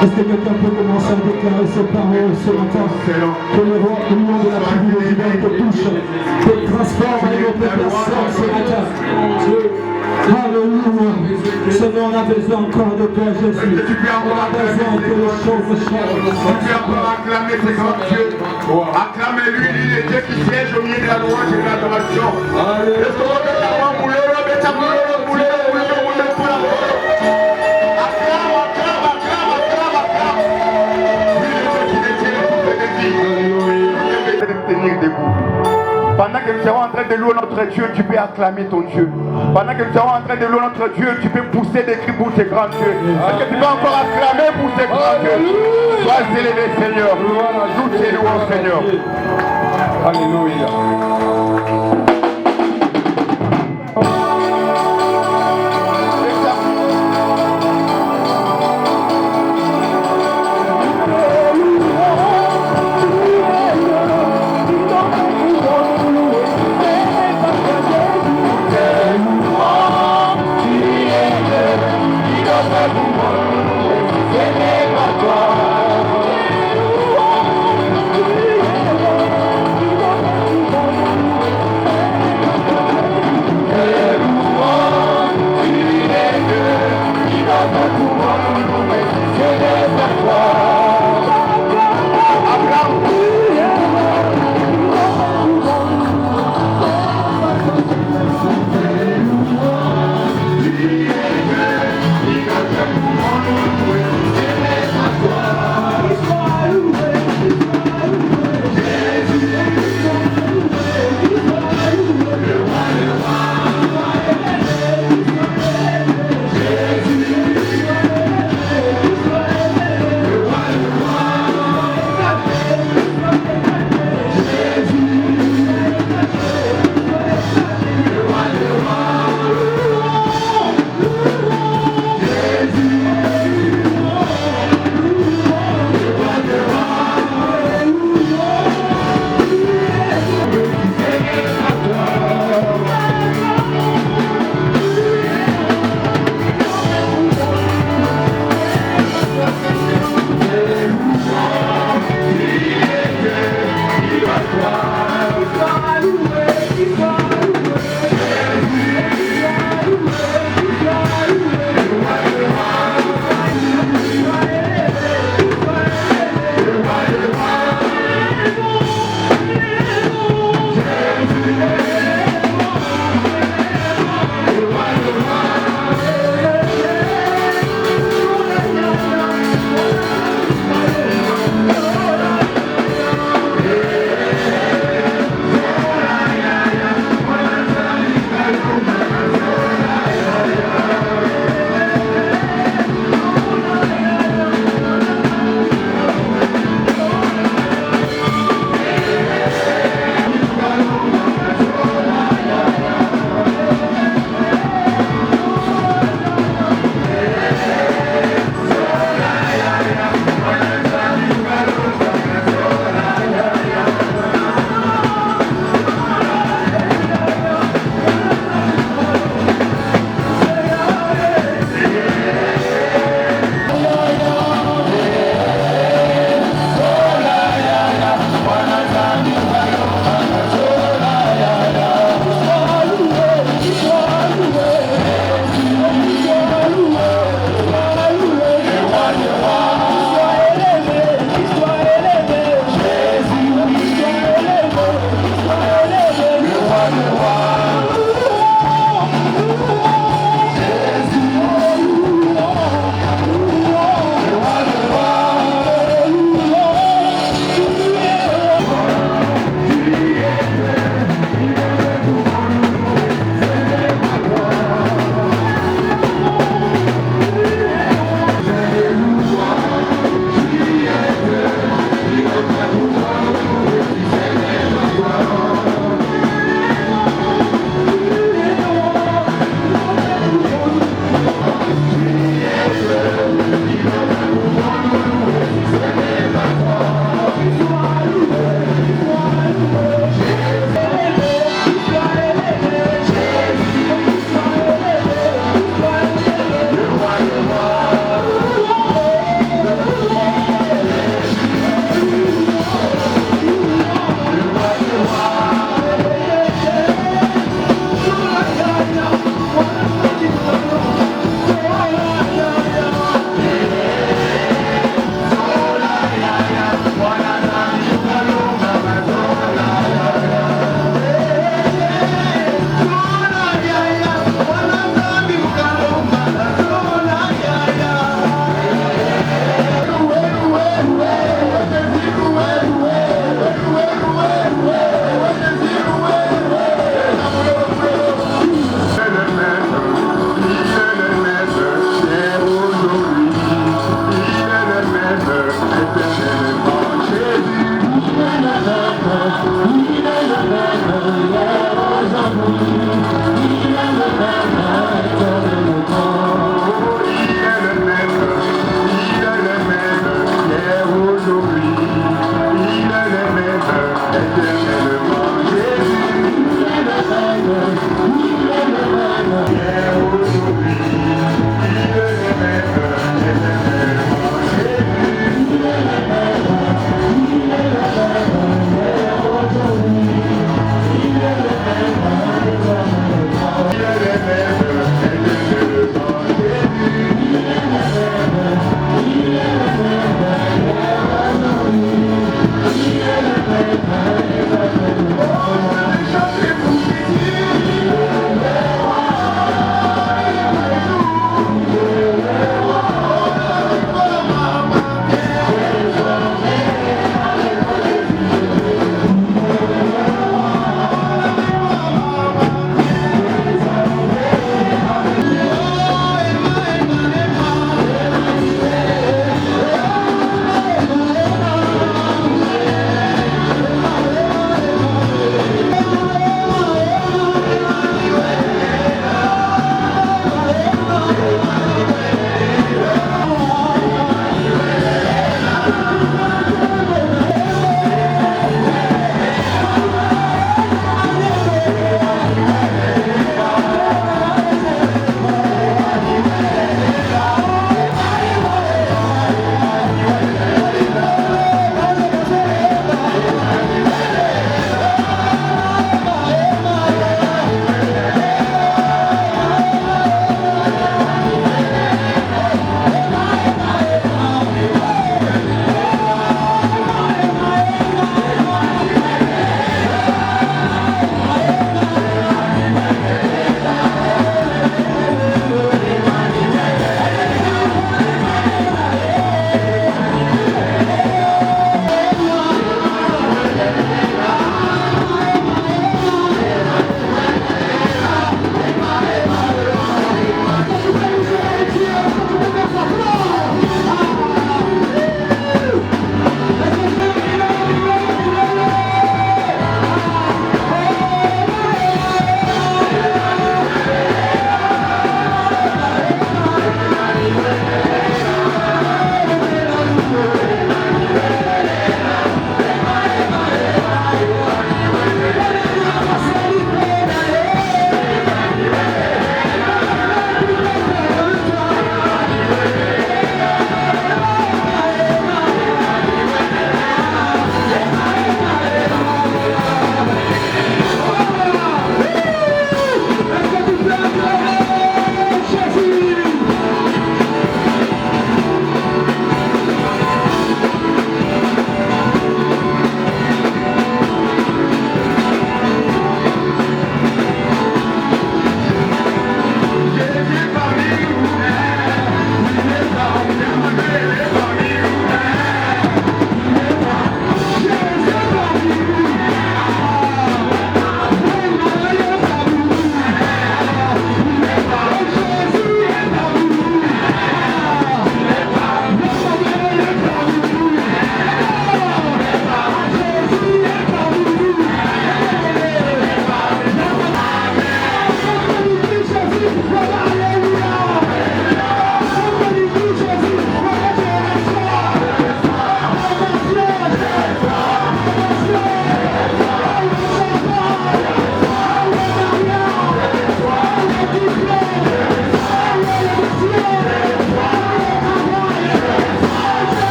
Est-ce que quelqu'un peut commencer à déclarer ces paroles ce matin? Que le nom de la tribu de Juda te touche, te transforme et notre personne ce matin. Alléluia. Seigneur, on a besoin encore de toi, Jésus. On a besoin que les choses changent. Tu peux encore acclamer ce grand Dieu. Acclamez-lui, lui, le Dieu qui siège au milieu de la louange et de l'adoration. Est-ce qu'on va mettre la main tenir debout. Pendant que nous serons en train de louer notre Dieu, tu peux acclamer ton Dieu. Pendant que nous serons en train de louer notre Dieu, tu peux pousser des cris pour tes grands dieux. Est-ce que tu peux encore acclamer pour tes grands dieux? Sois élevé, Seigneur. Nous t'élouons, Seigneur. Alléluia.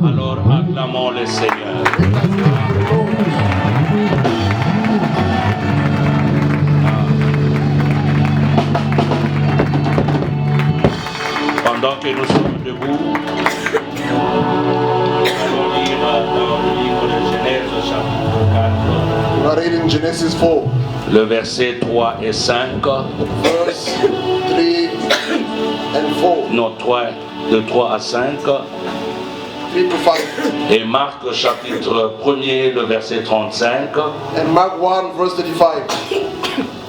Alors acclamons le Seigneur. Pendant que nous sommes debout, nous allons lire dans le livre de Genèse chapitre 4. We are reading Genesis 4, Le verset 3 et 5. verse 3 and 4. Non, 3, de 3 à 5. 3 to 5. Et Marc chapitre 1er, le verset 35. And Mark 1, verse 35.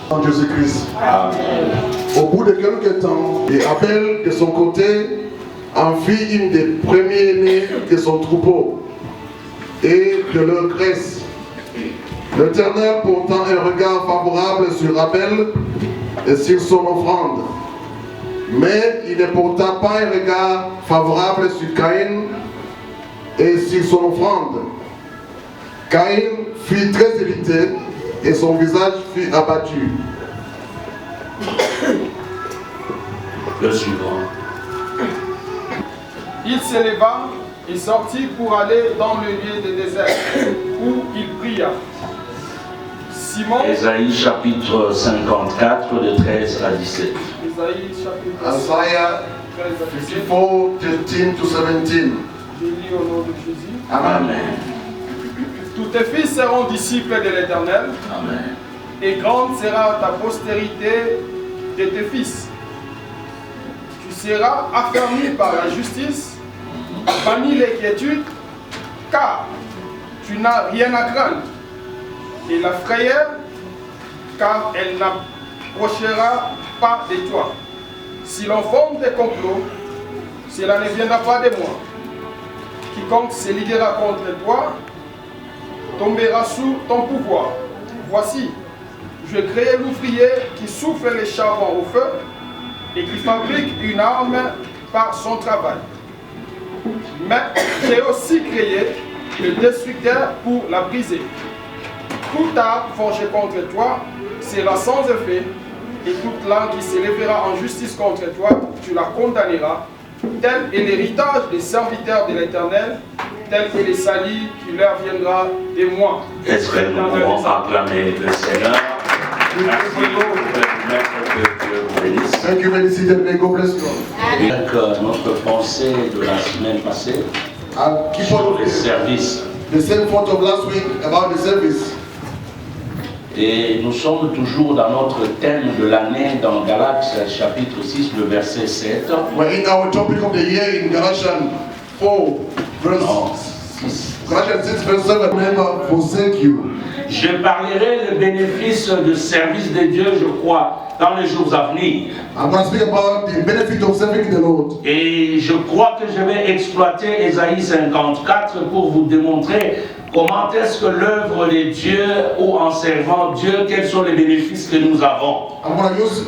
En Jésus-Christ. Au bout de quelques temps, et Abel de son côté en fit une des premiers-nés de son troupeau et de leur graisse. L'Éternel portant un regard favorable sur Abel et sur son offrande. Mais il ne porta pas un regard favorable sur Caïn et sur son offrande. Caïn fut très irrité et son visage fut abattu. Le suivant. Il s'éleva et sortit pour aller dans le lieu du désert, où il pria. Simon, Ésaïe chapitre 54, de 13 à 17. Ésaïe chapitre Isaiah 13 à 17, 54, 13 to 17. je lis au nom de Jésus. Amen. Tous tes fils seront disciples de l'Éternel, Amen. et grande sera ta postérité de tes fils. Tu seras affermi par la justice, banni l'inquiétude, car tu n'as rien à craindre, et la frayeur, car elle n'approchera pas de toi. Si l'on forme des complots, cela ne viendra pas de moi. Quiconque se liguera contre toi tombera sous ton pouvoir. Voici, je crée l'ouvrier qui souffle les charbons au feu et qui fabrique une arme par son travail. Mais j'ai aussi créé le destructeur pour la briser. Tout arme forgé contre toi sera sans effet, et toute langue qui s'élèvera en justice contre toi, tu la condamneras. Tel est l'héritage des serviteurs de l'Éternel, tel est le salut qui leur viendra de moi. Est-ce que nous pouvons acclamer le Seigneur? Que Dieu vous bénisse. Thank you, may God bless you. Avec notre pensée de la semaine passée And keep sur on les services. the same thought of last week about the service. Et nous sommes toujours dans notre thème de l'année dans Galates chapitre 6, le verset 7. We're in our topic of the year in Galatians 4, verse Non, 6. Galatians 6, verse 7. Never forsake you. Je parlerai le bénéfice du service de Dieu, je crois, dans les jours à venir. I'm going to speak about the benefit of serving the Lord. Et je crois que je vais exploiter Ésaïe 54 pour vous démontrer comment est-ce que l'œuvre de Dieu ou en servant Dieu, quels sont les bénéfices que nous avons. I'm going to use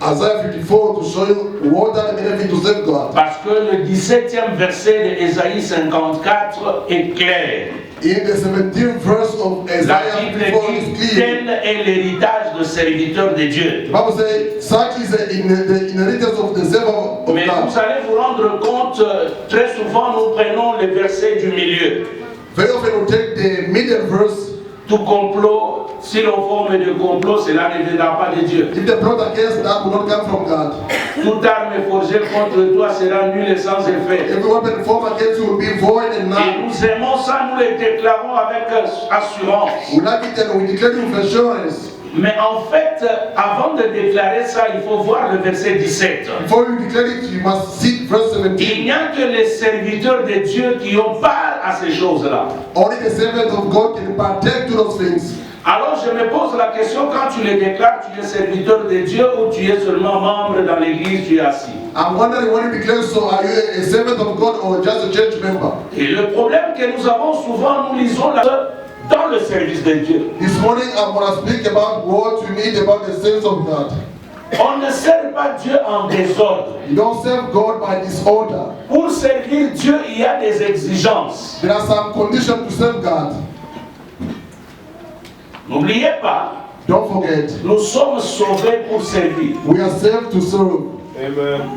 Isaiah 54 to show you what are the benefits to serve God. Parce que le 17e verset de Ésaïe 54 est clair. In the 17th verse of La Isaiah Bible 54 dit, is clear. tel est l'héritage de serviteur de Dieu. The Bible says, such is the inheritance of the servant of Mais God. vous allez vous rendre compte, très souvent nous prenons les versets du milieu. Very often we take the middle verse. Tout complot, si l'on forme de complot, cela ne viendra pas de Dieu. If the plot against that will not come from God. Toute arme forgée contre toi sera nulle et sans effet. Every weapon formed against you will be void and Et null. nous aimons ça, nous le déclarons avec assurance. We like it and we declare it with assurance. Mais en fait, avant de déclarer ça, il faut voir le verset 17. Before you declare it, you must see verse Il 17. n'y a que les serviteurs de Dieu qui ont part à ces choses-là. Only the servant of God can partake to those things. Alors je me pose la question, quand tu le déclares, tu es serviteur de Dieu ou tu es seulement membre dans l'église, tu es assis. I'm wondering when you declare so, are you a servant of God or just a church member? Et le problème que nous avons souvent, nous lisons là dans le service de Dieu. This morning I'm going to speak about what you need about the saints of God. On ne sert pas Dieu en désordre. You don't serve God by disorder. Pour servir Dieu, il y a des exigences. There are some conditions to serve God. N'oubliez pas, Don't forget, nous sommes sauvés pour servir. we are saved to serve.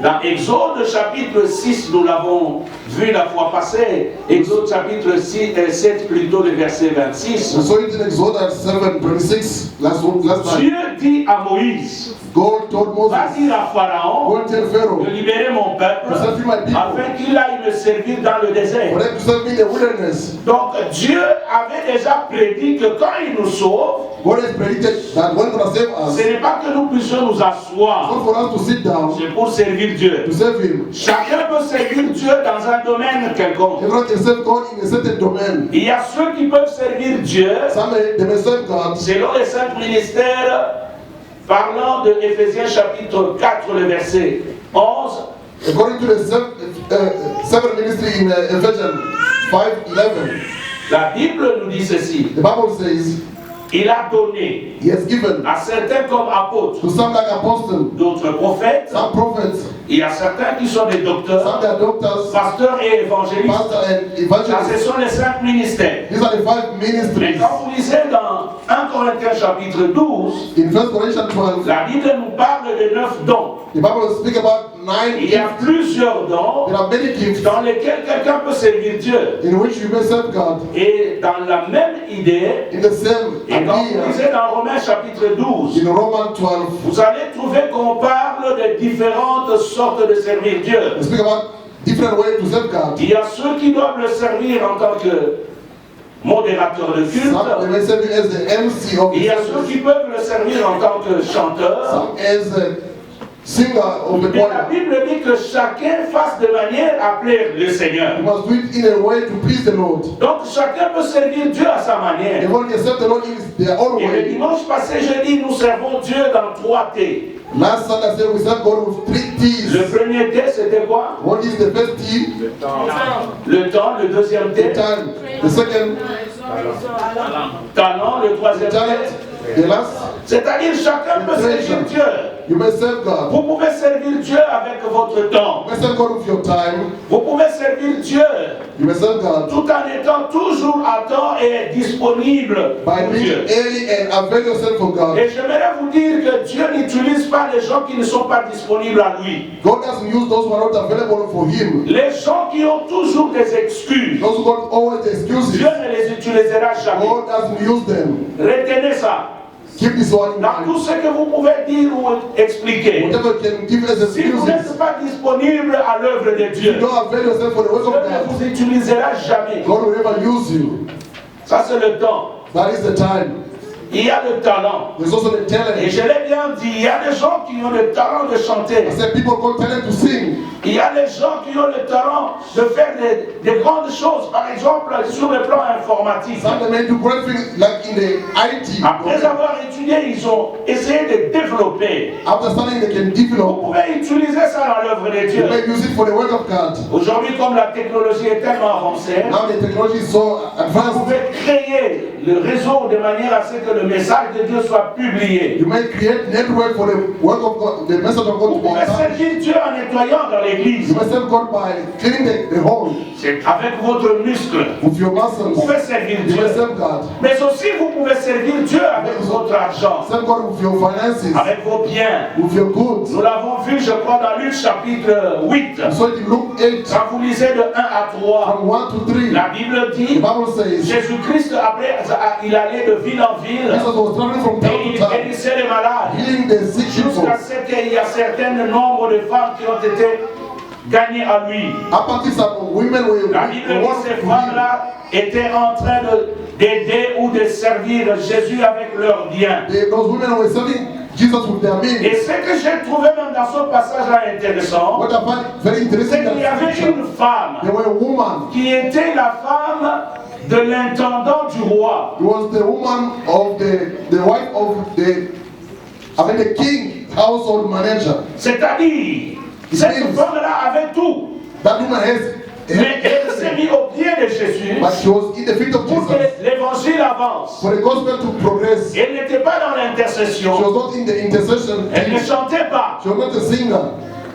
Dans Exode chapitre 6, nous l'avons vu la fois passée, Exode chapitre 7 plutôt le verset 26. We saw it in Exodus 7:26 last time. Dieu dit à Moïse, God told va Moses, dire à Pharaon go and tell Pharaoh, de libérer mon peuple to set free my people, afin qu'il aille me servir dans le désert. for them to serve me in the wilderness. Donc Dieu avait déjà prédit que quand il nous sauve, God has predicted that when God save us, ce n'est pas que nous puissions nous it's asseoir, not for us to sit down, c'est pour servir Dieu. to serve Him. Chacun peut servir Dieu dans un domaine quelconque. Everyone can serve God in a certain domain. Il y a ceux qui peuvent servir Dieu They may serve God selon les cinq ministères, parlant de Éphésiens chapitre 4, le verset 11. according to the seven ministry in Ephesians 5:11. La Bible nous dit ceci. The Bible says, Il a donné He has given à certains comme apôtres, to some like apostles, d'autres prophètes. some prophets, Il y a certains qui sont des docteurs, some they are doctors, pasteurs et évangélistes. pastors and Ça, ce evangelists. sont les cinq ministères. These are the five Mais ministries. quand vous lisez dans 1 Corinthiens chapitre 12, In 1 Corinthians 12, la Bible nous parle de 9 dons. the Bible speaks about 9 Il y a gifts. plusieurs dons There are many gifts dans lesquels quelqu'un peut servir Dieu. in which you may serve God. Et dans la même idée, In the same et quand vous idea, lisez dans Romains chapitre 12, in Romans 12, vous allez trouver qu'on parle de différentes sortes de servir Dieu. we speak about different ways to serve God. Il y a ceux qui doivent le servir en tant que modérateur de culte. Some they may serve you as the MC of Il the y a ceux service. qui peuvent le servir en tant que chanteur. Some as a singer of the Mais la choir. Bible dit que chacun fasse de manière à plaire le Seigneur. You must do it in a way to please the Lord. Donc chacun peut servir Dieu à sa manière. Everyone can serve the Lord in their own Et le way. dimanche passé, je dis, nous servons Dieu dans 3 T. Last Sunday I said we serve God with 3 T's. Le premier T, c'était quoi? What is the first T? Le temps. Le deuxième The T, time. The second, talent. Le the troisième T, talent. The last, c'est-à-dire chacun peut servir Dieu. you may serve God. Vous pouvez servir Dieu avec votre temps. You may serve God with your time. Vous pouvez servir Dieu You may serve God tout en étant toujours à temps et disponible by pour being Dieu. early and avail yourself for God. Et j'aimerais vous dire que Dieu n'utilise pas les gens qui ne sont pas disponibles à lui. God doesn't use those who are not available for Him. Les gens qui ont toujours des excuses, Those who got always excuses. Dieu ne les utilisera jamais. God doesn't use them. Retenez ça. Keep this one in Dans tout mind. ce que vous pouvez dire ou expliquer. Whatever can give us Si vous excuses. n'êtes pas disponible à l'œuvre de You Dieu, don't avail yourself for the work Dieu of ne God. vous utilisera jamais. God will never use you. Ça, c'est le temps. That is the time. Il y a le talent. There's also the Et talent. je l'ai bien dit, il y a des gens qui ont le talent de chanter. I said people got talent to sing. Il y a des gens qui ont le talent de faire des grandes choses, par exemple sur le plan informatique. Some of them may do great things like in the IT. Après avoir étudié, ils ont essayé de développer. After studying, they can Vous develop. pouvez utiliser ça dans l'œuvre de You Dieu. may use it for the work of God. Aujourd'hui, comme la technologie est tellement avancée, Now the technology is so vous advanced. pouvez créer le réseau de manière à ce que le message de Dieu soit publié. You may create network for the work of God, the message of God Vous to be pouvez done. servir Dieu en nettoyant dans l'église. You may serve God by cleaning the home C'est avec votre muscle. with your Vous muscles. pouvez servir You may Dieu. serve God. Mais aussi, vous pouvez servir Dieu avec votre argent, Serve God with your finances, avec vos biens. with your goods. Nous l'avons vu, je crois, dans Luc chapitre 8. So in Luke 8, Quand vous lisez de 1 à 3, from 1 to 3, la Bible the dit, Bible says, Jésus-Christ, après, il allait de ville en ville Jesus was traveling from et town il to town, guérissait les malades. healing the sick people. Jusqu'à ce qu'il y a certain nombre de femmes qui ont été gagnées à lui. Up until some women were La Bible dit wanted que ces to heal. femmes-là étaient en train d'aider ou de servir Jésus avec leurs biens. Those women were serving Jesus with their Et means. ce que j'ai trouvé même dans ce passage-là intéressant, What I find very c'est interesting qu'il y that avait une femme there were a woman. qui était la femme de l'intendant du roi. It was the woman of the wife of the king household manager. C'est-à-dire, cette femme-là avait tout. That woman has, Mais elle s'est mise au pied de Jésus but she was in the feet of pour que Jesus. l'évangile avance. For the gospel to progress, Elle n'était pas dans she l'intercession. was not in the intercession. Elle ne chantait pas. She was not a singer.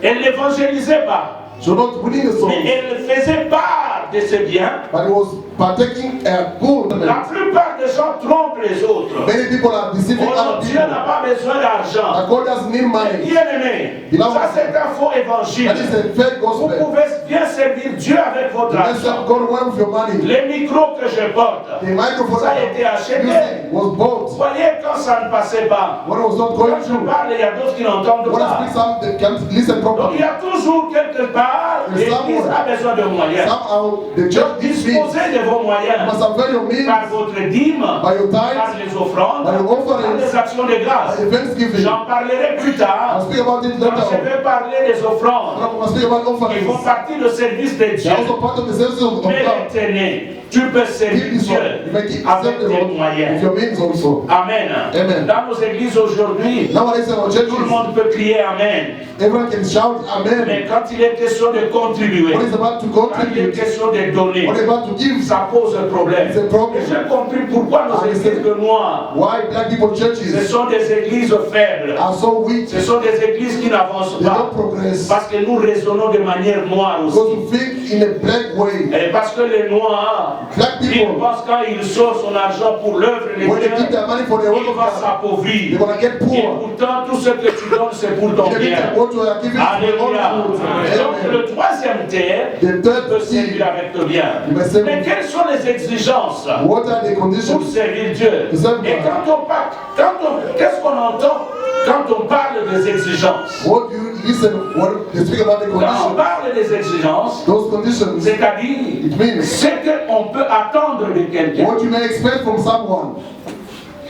Elle n'évangélisait pas. She was not winning the Mais song. elle faisait part de ses biens. But it was partaking a good. La plupart des gens trompent les autres. Many people are deceiving other Dieu n'a people. pas besoin d'argent. That God doesn't need money. Bien aimé, ça c'est un faux évangile. That is a fake Vous gospel. pouvez bien servir Dieu avec votre You must serve argent. God well with your money. Les micros que je porte, The microphone ça a été acheté. using was Vous bought. voyez quand ça ne passait pas. When it was not going Quand je through. parle, il y a d'autres qui n'entendent When I pas. speak, some they can't listen Donc properly. il y a toujours quelque part, l'Église a besoin de moyens. Somehow the church needs me. Disposez de vos You moyens must avail your means par votre dîme, by your par tithes, les offrandes, by your par offerings, les actions de by grâce. the thanksgiving. J'en parlerai plus I'll tard. speak about it Quand je later. vais parler des offrandes, I'll speak about qui font offerings. partie du service de Dieu. They're also part of the service of Mais God. l'éternel, tu peux servir Give this one. You Dieu may keep avec serve the tes Lord with moyens. your means also. Amen. Amen. Dans nos églises aujourd'hui, Nowadays in our tout le churches, monde peut crier Amen. everyone can shout Amen. Mais quand il est question de contribuer, What is about to quand il est contribute, question de donner, what is about to give, ça pose un problème. it's a problem. Et j'ai compris pourquoi nos églises de noirs, Why black people ce churches sont des églises faibles. are so weak, Ce sont des églises qui n'avancent they pas. don't progress. Parce que nous raisonnons de manière noire Because aussi. we think in a black way. Et parce que les noirs, Black ils people, pensent quand ils sortent son argent pour l'œuvre de when they give Dieu, their money for the work il of va God, s'appauvrir. they're gonna get Et poor. pourtant, tout ce que tu donnes, c'est pour ton They think bien. that what you are giving is for Alléluia. all good. Donc Amen. le troisième terre The peut third servir thing, avec le bien. you must serve. Mais quelles sont les exigences What are the pour conditions? servir Dieu? To serve Et God. qu'est-ce qu'on entend quand on parle des exigences? What you listen, what they speak about the Quand on conditions. parle des exigences, Those conditions, c'est-à-dire it means ce qu'on peut attendre de quelqu'un, what you may expect from someone,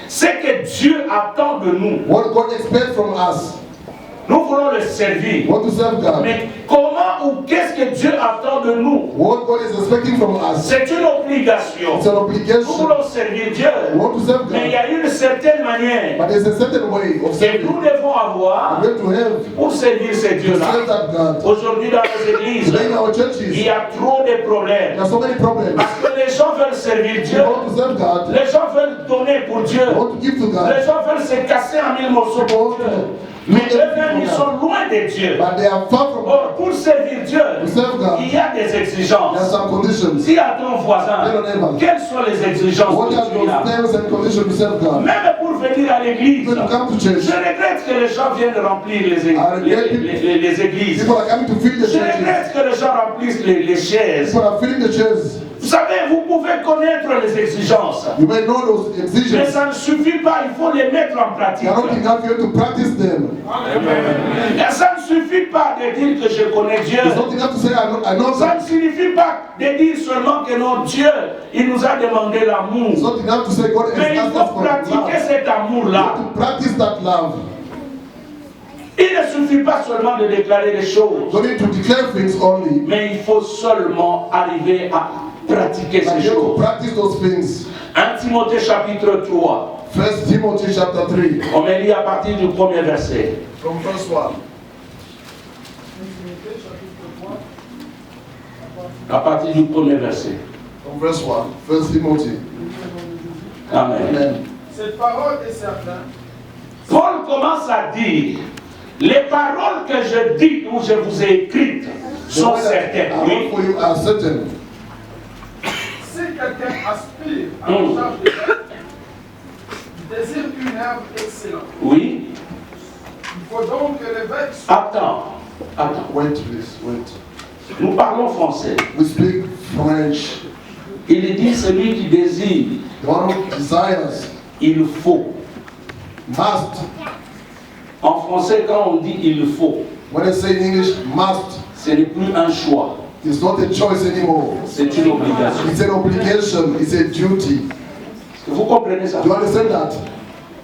ce que Dieu attend de nous. what God expects from us. Nous voulons le servir. Want to serve God. Mais comment ou qu'est-ce que Dieu attend de nous? What God is expecting from us. C'est une obligation. It's an Nous obligation. voulons servir Dieu. We want to serve Mais il y God. a une certaine manière But there's a certain way of que serving. nous devons avoir We have to have pour servir ces to dieux-là. serve that God. Aujourd'hui dans nos églises, Today in our il churches, y a trop de there problèmes. are so many problems. Parce que les gens veulent servir Dieu. We want to serve God. Les gens veulent donner pour Dieu. We want to give to Les God. gens veulent se casser en mille morceaux pour Dieu. Mais eux-mêmes, ils sont loin de Dieu. But they are far from Or, God. pour servir Dieu, To serve God, il y a des there are exigences. some conditions. Dis à ton voisin, Tell your neighbor. quelles sont les exigences What que are tu as? those terms and conditions to serve God? Même pour venir à l'église, When you come to je church, regrette que les gens viennent remplir les églises. people are coming to fill the Je churches. regrette que les gens remplissent les chaises. People are filling the chairs. Vous savez, vous pouvez connaître les exigences. You may know those Mais exigences. ça ne suffit pas, il faut les mettre en pratique. They are not enough for you to practice them. Et ça ne suffit pas de dire que je connais Dieu. It's not enough to say, I know Ça that. ne signifie pas de dire seulement que notre Dieu, il nous a demandé It's l'amour. not enough to say God Mais il has asked us faut for pratiquer love. cet You amour-là. have to practice that love. Il ne suffit pas seulement de déclarer des choses, You don't need to declare things only, mais il faut seulement arriver à pratiquer but ces you have to choses. practice those things. 1 Timothée chapitre 3, 1 Timothy chapter 3, on me lit à partir du premier verset. from verse 1. À partir du premier verset. From verse 1. 1 Timothy. Amen. Amen. Cette parole est certaine. Paul commence à dire, les paroles que je dis ou je vous ai écrites sont certaines. I Oui. wrote for you are certain. Si quelqu'un aspire à la charge de l'œuvre, désire une œuvre excellente. Oui. Il faut donc que l'évêque soit Attends. Wait, please, wait. Nous parlons français. We speak French. Il dit celui qui désire, The one who desires il faut. must. En français, quand on dit il faut, When I say in English, must, ce n'est plus un choix, it's not a choice anymore. c'est une obligation. It's an obligation, it's a duty. Vous comprenez ça? Do you understand that?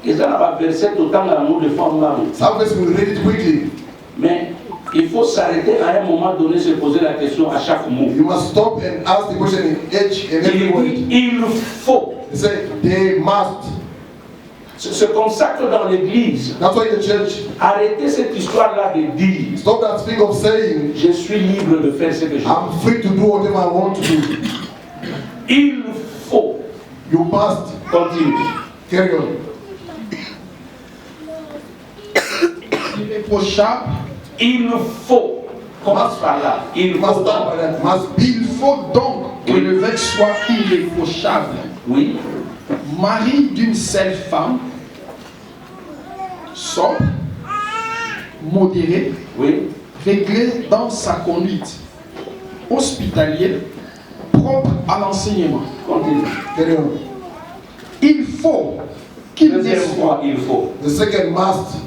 Et ça n'a pas versé autant d'amour de femme là. Some of us will read it quickly. Mais il faut s'arrêter à un moment donné, se poser la question à chaque mot. You must stop and ask the question in each and every Il word. dit il faut. They say they must. Se consacre dans l'église. That's why the church, Arrêtez cette histoire-là de dire stop that thing of saying, je suis libre de faire ce que je veux. I'm free to do whatever I want to do. Il faut. You must. Continue. Carry on. irréprochable. Il faut. Commence par là. Il You faut must start donc. by that. Must be. Il faut donc que Oui. l'évêque soit irréprochable, Oui. mari d'une seule femme, sobre, modéré, Oui. réglé dans sa conduite, hospitalier, propre à l'enseignement. Continue. Carry on. Il faut qu'il ne Deuxième soit, fois, il faut. The second must.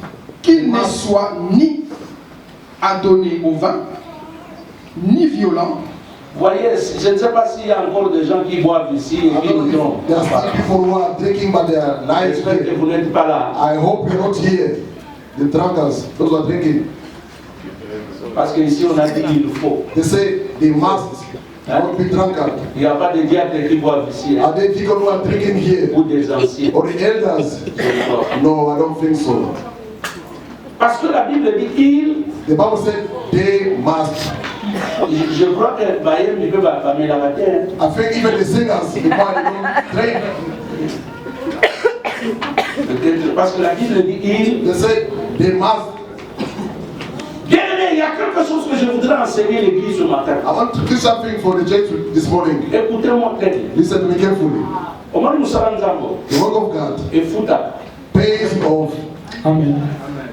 qu'il ne soit ni adonné au vin, ni violent, Voyez, je ne sais pas s'il y a encore des gens qui boivent ici et I qui don't nous know trompent. if there are still people who are drinking but they are lying J'espère que here. vous n'êtes pas là. I hope you're not here. The drunkards, those who are drinking. Parce qu'ici, on a dit il faut. They say they must not be drunkard. Il n'y a pas de diacres qui boivent ici. Hein, Are there people who are drinking here? ou des anciens. Or the elders? Je crois. No, I don't think so. Parce que la Bible dit il. The Bible said they must. Je crois que Bayern ne peut pas fermer la matière. I think even the singers, the choir, they don't drink. Peut-être parce que la Bible dit il. They say they must. Bien aimé, il y a quelque chose que je voudrais enseigner l'église ce matin. I want to do something for the church this morning. Écoutez-moi très bien. Listen to me carefully. Au moins nous savons Nzambo. The work of God Et Fouta. pays of. Amen.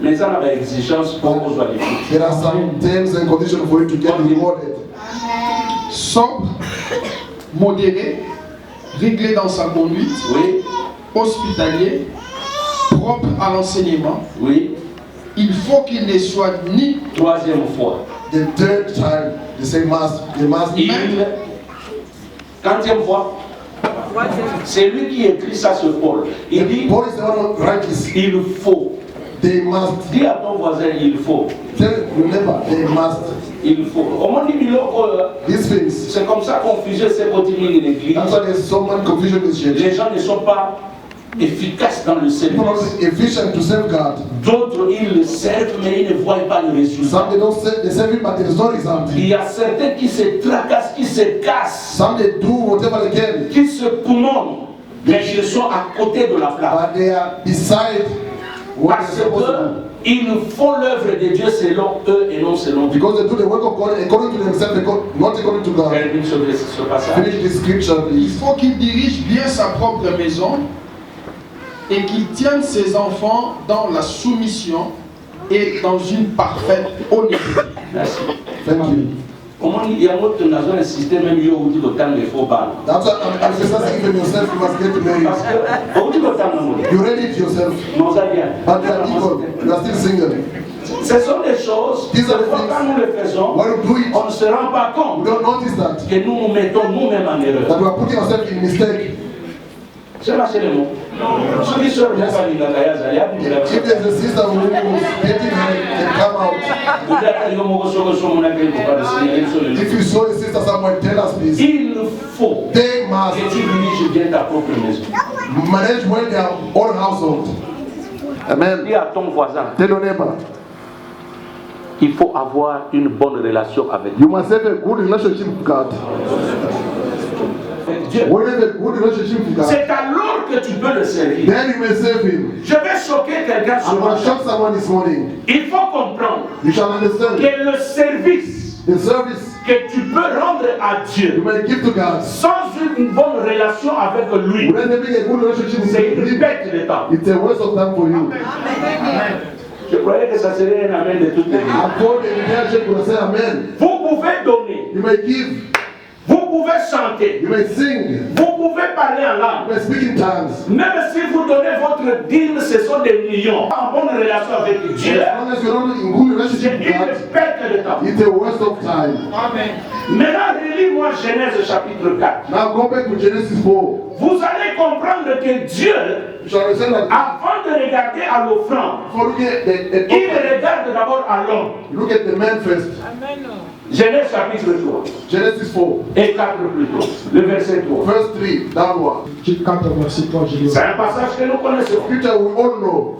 Mais ça n'a pas d'exigence pour qu'on soit les fous. There are some terms and conditions for you to get rewarded. sobre, modéré, réglé dans sa conduite, Oui, hospitalier, propre à l'enseignement. oui. Il faut qu'il ne soit ni Troisième fois. The third time, they say must. They must. Il. Quantième fois. C'est lui qui écrit ça sur Paul. Il dit Paul is the one who writes this. il faut. They must. Dis à ton voisin il faut. Tell, remember, they must. Il faut. Au moins, These things. c'est comme ça qu'on fusionne ces continues de l'église. That's why there's so much confusion in this church. Les gens ne sont pas efficaces dans le People are service. not efficient to serve God. D'autres, ils le servent, mais ils ne voient pas le résultat. Some they don't serve, they serve it, but there is no result. Il y a certains qui se tracassent, qui se cassent, Some they do whatever they can, qui se commandent, mais ils sont à côté de la place. but they are beside what Parce they're supposed to do. qu'ils font l'œuvre de Dieu selon eux et non selon Dieu. Because they do the work of God according to themselves, not according to God. Termine ce passage. Finish this scripture, il please. faut qu'il dirige bien sa propre maison et qu'il tienne ses enfants dans la soumission et dans une parfaite honnêteté. Merci. Thank you. Comment il y a un système même où dit autant de faux balles. That's why I'm exercising even yourself, you must get married. Parce que au dit autant de You ready it yourself, non, ça vient. but you are equal, you are still single. Ce sont des choses que These are the quand nous les faisons, When you do it, on ne se rend pas we compte don't notice that que nous nous mettons nous-mêmes en erreur. we are putting ourselves in mistake. C'est là, c'est le mot. Ceux qui sont là, ça dit la gaïa, il y a beaucoup de If there's a sister who is getting married, can come out. If you saw a sister somewhere, tell us please. Il faut They must que tu diriges bien ta propre maison. manage well their own household. Amen. Dis à ton voisin, Tell your neighbor, il faut avoir une bonne relation avec you must have a good relationship with God. Dieu. When you have a good relationship with God, C'est alors que tu peux le servir. then you may save Him. Je vais choquer quelqu'un ce I'm going to matin. shock someone this morning. Il faut comprendre You shall understand que le service the service que tu peux rendre à you Dieu may give to God sans une bonne relation avec lui, without having a good relationship c'est with une Him. perte de temps. It's a waste of time for you. Je croyais que ça serait un amen de toutes les vies. I told the leadership to say Amen. Vous pouvez donner, You may give, vous pouvez chanter, you may sing, vous pouvez parler en you langue. may speak in tongues. Même si vous donnez votre dîme, ce sont des millions. En bonne relation avec Dieu, As long as you're not in good c'est relationship with God, une perte de temps. it's a waste of time. Maintenant, relis-moi Genèse chapitre 4. Now go back to Genesis 4. Vous allez comprendre que Dieu, You shall understand that avant de regarder à l'offrande, before looking at the il regarde d'abord à l'homme. look at the man first. Genèse chapitre 3 Genesis 4, et 4 plutôt, le verset 3. verse 3, downward. Chapitre 4, verset 3, je C'est lis. un passage que nous connaissons. Scripture we all know.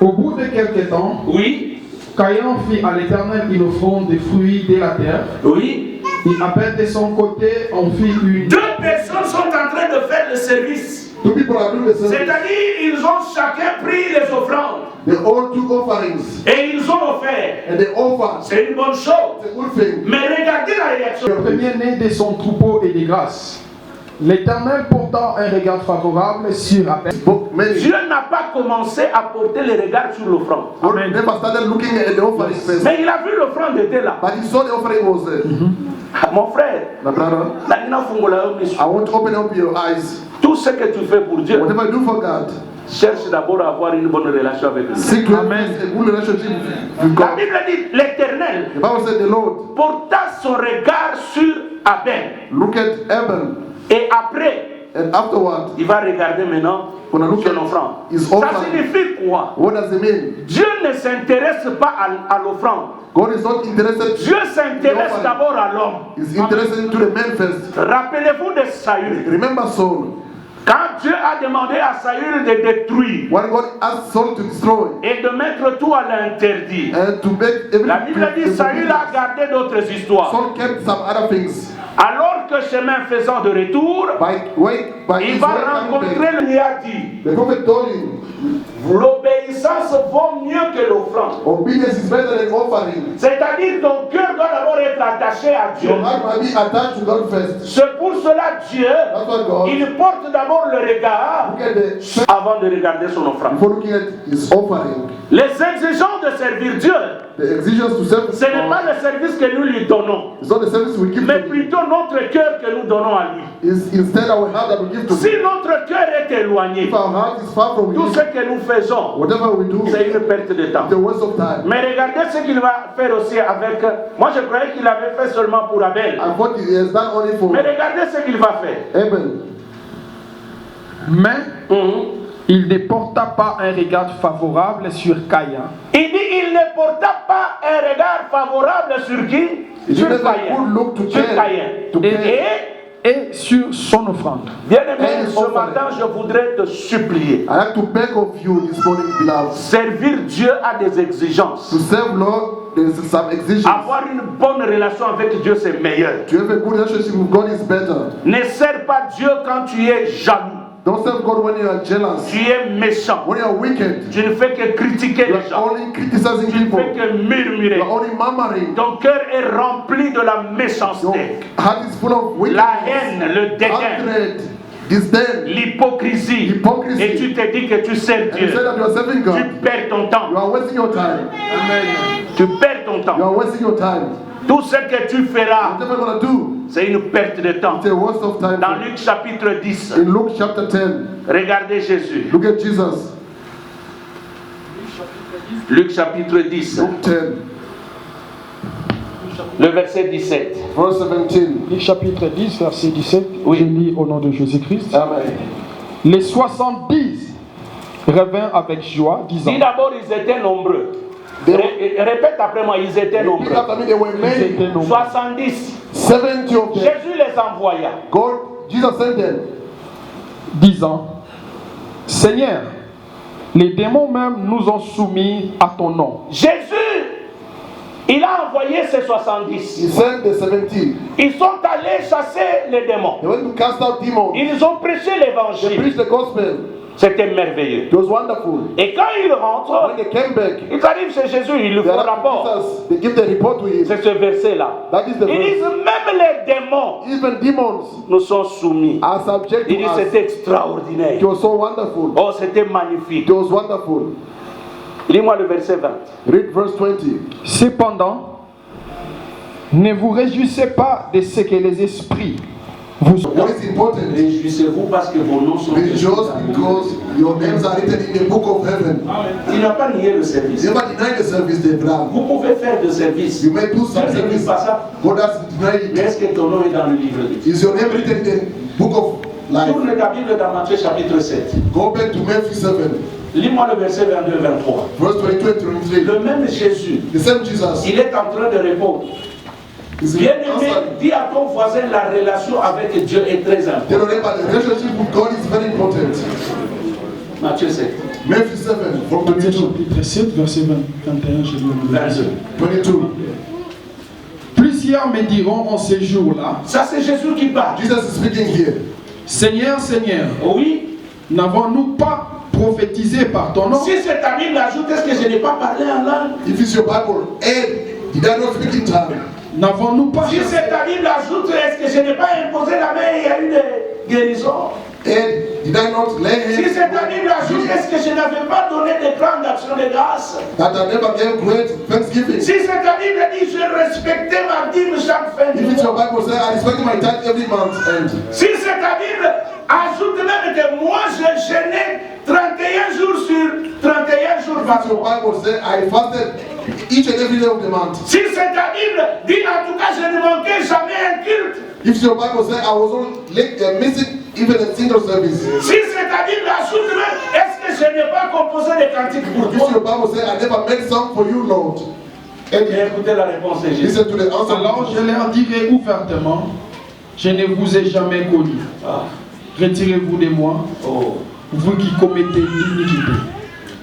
Au bout de quelque temps, Oui, Caïn fit à l'Éternel une offrande de fruits de la terre. oui. Et Abel de son côté en fit une. Deux personnes sont en train de faire le service. Two people are doing the service. C'est-à-dire, ils ont chacun pris les offrandes They all took offerings et ils ont offert. and they offered. C'est une bonne chose. It's a good thing. Mais regardez la réaction. Le premier-né de son troupeau et de grâce. L'Éternel portant un regard favorable sur Abel. But many Dieu n'a pas commencé à porter le regard sur l'offrande. God never started looking at the offering first. Mais il a vu l'offrande était là. But he saw the offering was there. Mon frère, My brother, I want to open up your eyes. tout ce que tu fais pour Dieu, Whatever you do for God, cherche d'abord à avoir une bonne relation avec lui. seek to have a good relationship with La God. Bible dit, l'Éternel The Bible said the Lord porta son regard sur Abel. look at Abel Et après, and afterward il va regarder maintenant when I look son at offrande. his Ça offering. signifie quoi? What does it mean? Dieu ne s'intéresse pas à l'offrande. God is not interested. Dieu s'intéresse d'abord à l'homme. He's interested into the man first. Rappelez-vous de Saül. Remember Saul. Quand Dieu a demandé à Saül de détruire When God asked Saul to destroy et de mettre tout à l'interdit, and to make everything. la Bible dit Saül a gardé d'autres histoires. Saul kept some other things. Alors que chemin faisant de retour, By il his va way coming rencontrer back, le a dit, the prophet told him, l'obéissance vaut mieux que l'offrande. obedience is better than offering. C'est-à-dire ton cœur doit d'abord être attaché à Dieu. Your heart might be attached to God first. C'est pour cela Dieu, That's why God il porte d'abord le regard look at the avant de regarder son offrande. before looking at his offering. Les exigences de servir Dieu, The exigence to serve ce n'est pas le service que nous lui donnons, it's not the service we give mais to him. plutôt notre cœur que nous donnons à lui. It's instead our heart that we give to Si him. notre cœur est éloigné, If our heart is far from tout him, ce que nous faisons, whatever we do, c'est une perte de temps. it's a waste of time. Mais regardez ce qu'il va faire aussi avec... Moi je croyais qu'il avait fait seulement pour Abel. And what he has done only for Mais regardez ce qu'il va faire. Abel. Mais il ne porta pas un regard favorable sur Caïn. Il dit il ne porta pas un regard favorable sur qui? He Sur didn't have a Caïn. good look to Sur Cain. Caïn. To Cain. Et sur son offrande. Bien aimé, And ce offering. matin je voudrais te supplier. I like to beg of you this morning, beloved, Servir Dieu a des exigences. to serve Lord. There's some exigences. Avoir une bonne relation avec Dieu, c'est meilleur. To have a good relationship with God is better. Ne sers pas Dieu quand tu es jaloux. Don't serve God when you are jealous. Tu es méchant. When you are wicked, Tu ne fais que critiquer you les are gens. only criticizing Tu ne people. fais que murmurer. You are only murmuring. Ton cœur est rempli de la Your méchanceté, heart is full of wickedness, la haine, le dédain, hatred, disdain. l'hypocrisie. Hypocrisy. Et tu te dis que tu sers And you Dieu. say that you are serving Tu God. perds ton temps. You are wasting your time. Tu perds ton temps. You temps. are wasting your time. Tout ce que tu feras, Whatever you're going to do, c'est une perte de temps. it's a waste of time. Dans Luc chapitre 10, In Luke chapter 10, regardez Jésus. look at Jesus. Luc chapitre 10, Luke 10, le verset 17. verse 17. Luc chapitre 10, verset 17. Oui. Je lis au nom de Jésus-Christ. Amen. Les 70 revinrent avec joie, disant. Dis d'abord, ils étaient nombreux. Répète après moi, ils étaient Repeat nombreux. after me, they were Ils many. étaient nombreux. 70. 70 of them. Jésus les envoya. God, Jesus sent them. Disant, Seigneur, les démons même nous ont soumis à ton nom. Jésus, il a envoyé ses He 70. sent the 70. Ils sont allés chasser les démons. They went to cast out demons. Ils ont prêché They l'évangile. preached the gospel. C'était merveilleux. It was wonderful. Et quand ils rentrent, When they came back, ils arrivent chez Jésus, ils lui they font arrived rapport. to Jesus. They give the report to him. C'est ce verset-là. That is the Ils disent verse. même les démons Even demons nous sont soumis. are subject Il to dit us. c'était extraordinaire. It was so wonderful. Oh, c'était magnifique. It was wonderful. Lis-moi le verset 20. Read verse 20. Cependant, ne vous réjouissez pas de ce que les esprits vous What is important? Réjouissez-vous parce que vos noms sont Rejoice because your names are written in the book of heaven. Il n'a pas nié le service. Never deny the service they brought. Vous pouvez faire de service. You may do some Dieu ne dit service. pas ça. God has denied Mais it. est-ce que ton nom est dans le livre de Dieu? Is your name written in the book of life? Tourne ta Bible dans Matthieu chapitre 7. Go back to Matthew 7, Lis-moi le verset 22-23. verse 22 and 23. Le même Jésus, The same Jesus il est en train de répondre. is Bien-aimé, answered. dis à ton voisin, la relation avec Dieu est très importante. Tell them that the relationship with God is very important. Matthieu 7, Matthew 7, from Matthieu 22. chapitre 7, verset 21, je lis au nom de Jésus. 22. 22. Plusieurs me diront en ces jours-là, Ça, c'est Jésus qui parle. Jesus is speaking here. Seigneur, Seigneur, Oui. n'avons-nous pas prophétisé par ton nom? Si cette Bible ajoute, est-ce que je n'ai pas parlé en langue? If it's your Bible, and did I not speak in tongue? N'avons-nous pas Si cette Bible ajoute, est-ce que je n'ai pas imposé la main et il y a eu des guérisons? And did I not lay hands Si cette Bible ajoute, est-ce que je n'avais pas donné de plans d'action de grâce? that I never gave great thanksgiving? Si cette Bible dit, je respectais ma dîme chaque fin If du it's your mois. Bible, say I respect my tithe every month, and Si cette Bible ajoute même que moi je jeûnais 31 jours sur 31 jours if par it's your mois. Bible, say I fasted each and every day of the month. Si cette Bible dit en tout cas je ne manquais jamais un culte. If your Bible, say I was only missing even a single service. Si cette Bible ajoute même, est-ce que je n'ai pas composé des cantiques pour If your toi? Bible, say I never made song for you, Lord. Et écoutez la réponse de Jésus. Listen to the answer. Alors je leur dirai ouvertement, je ne vous ai jamais connu. Ah. Retirez-vous de moi, Oh. vous qui commettez l'iniquité.